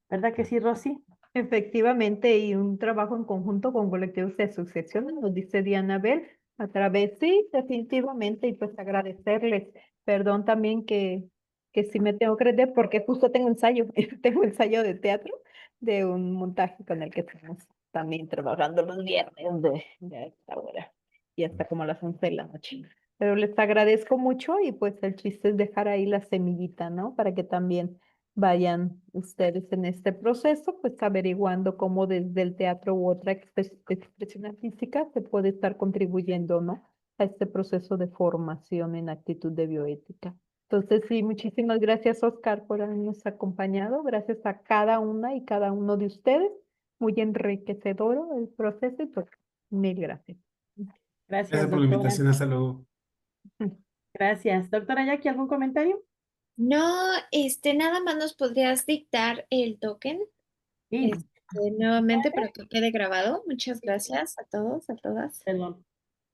[SPEAKER 1] ¿Verdad que sí, Rosy?
[SPEAKER 2] Efectivamente, y un trabajo en conjunto con colectivos de asociaciones, nos dice Diana Bell, a través, sí, definitivamente, y pues agradecerles. Perdón también que sí me tengo que retener porque justo tengo ensayo, tengo ensayo de teatro de un montaje con el que estamos también trabajando los viernes de esta hora y hasta como a las 11 de la noche. Pero les agradezco mucho y pues el chiste es dejar ahí la semillita, ¿no? Para que también vayan ustedes en este proceso, pues averiguando cómo desde el teatro u otra expresión artística se puede estar contribuyendo, ¿no? A este proceso de formación en actitud de bioética. Entonces, sí, muchísimas gracias, Oscar, por habernos acompañado. Gracias a cada una y cada uno de ustedes. Muy enriquecedor el proceso y pues mil gracias.
[SPEAKER 1] Gracias,
[SPEAKER 6] Gracias por la
[SPEAKER 1] doctora.
[SPEAKER 6] invitación. Hasta luego.
[SPEAKER 1] Gracias. Doctora Jackie, ¿algún comentario?
[SPEAKER 3] No, nada más nos podrías dictar el token
[SPEAKER 1] Sí,
[SPEAKER 3] nuevamente para que quede grabado. Muchas gracias a todos, a todas.
[SPEAKER 1] perdón.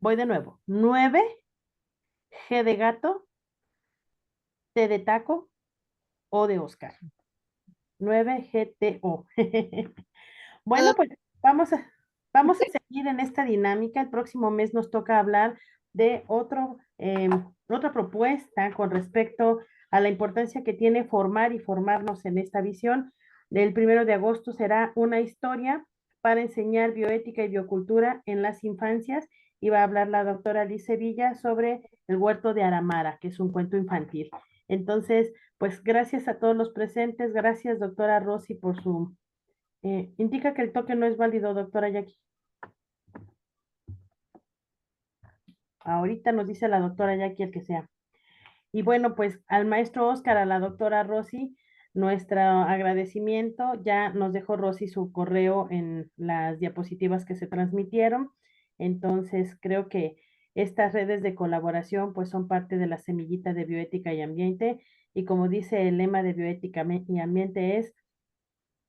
[SPEAKER 1] Voy de nuevo. 9G de gato, T de taco, O de Oscar. 9GTO. Bueno, pues vamos a, Vamos a seguir en esta dinámica. El próximo mes nos toca hablar de otra propuesta con respecto a la importancia que tiene formar y formarnos en esta visión. El 1 de agosto será una historia para enseñar bioética y biocultura en las infancias y va a hablar la doctora Liz Sevilla sobre el huerto de Aramara, que es un cuento infantil. Entonces, pues gracias a todos los presentes, gracias doctora Rosy por su... indica que el toque no es válido, doctora Jackie. Ahorita nos dice la doctora Jackie el que sea. Y bueno, pues al maestro Oscar, a la doctora Rosy, nuestro agradecimiento. Ya nos dejó Rosy su correo en las diapositivas que se transmitieron. Entonces, creo que estas redes de colaboración pues son parte de la semillita de bioética y ambiente. Y como dice el lema de bioética y ambiente es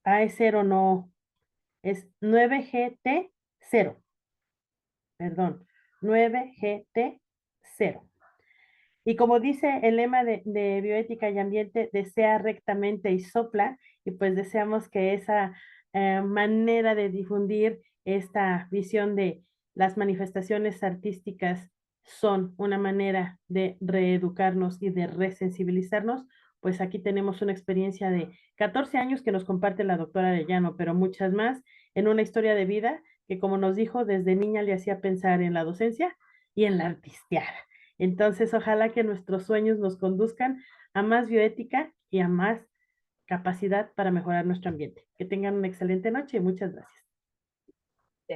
[SPEAKER 1] AE0 no, es 9GT0. Perdón, 9GT0. Y como dice el lema de bioética y ambiente, desea rectamente y sopla, y pues deseamos que esa manera de difundir esta visión de las manifestaciones artísticas son una manera de reeducarnos y de resensibilizarnos, pues aquí tenemos una experiencia de 14 años que nos comparte la doctora Arellano, pero muchas más en una historia de vida que, como nos dijo, desde niña le hacía pensar en la docencia y en la artisteada. Entonces, ojalá que nuestros sueños nos conduzcan a más bioética y a más capacidad para mejorar nuestro ambiente. Que tengan una excelente noche y muchas gracias.
[SPEAKER 2] Sí.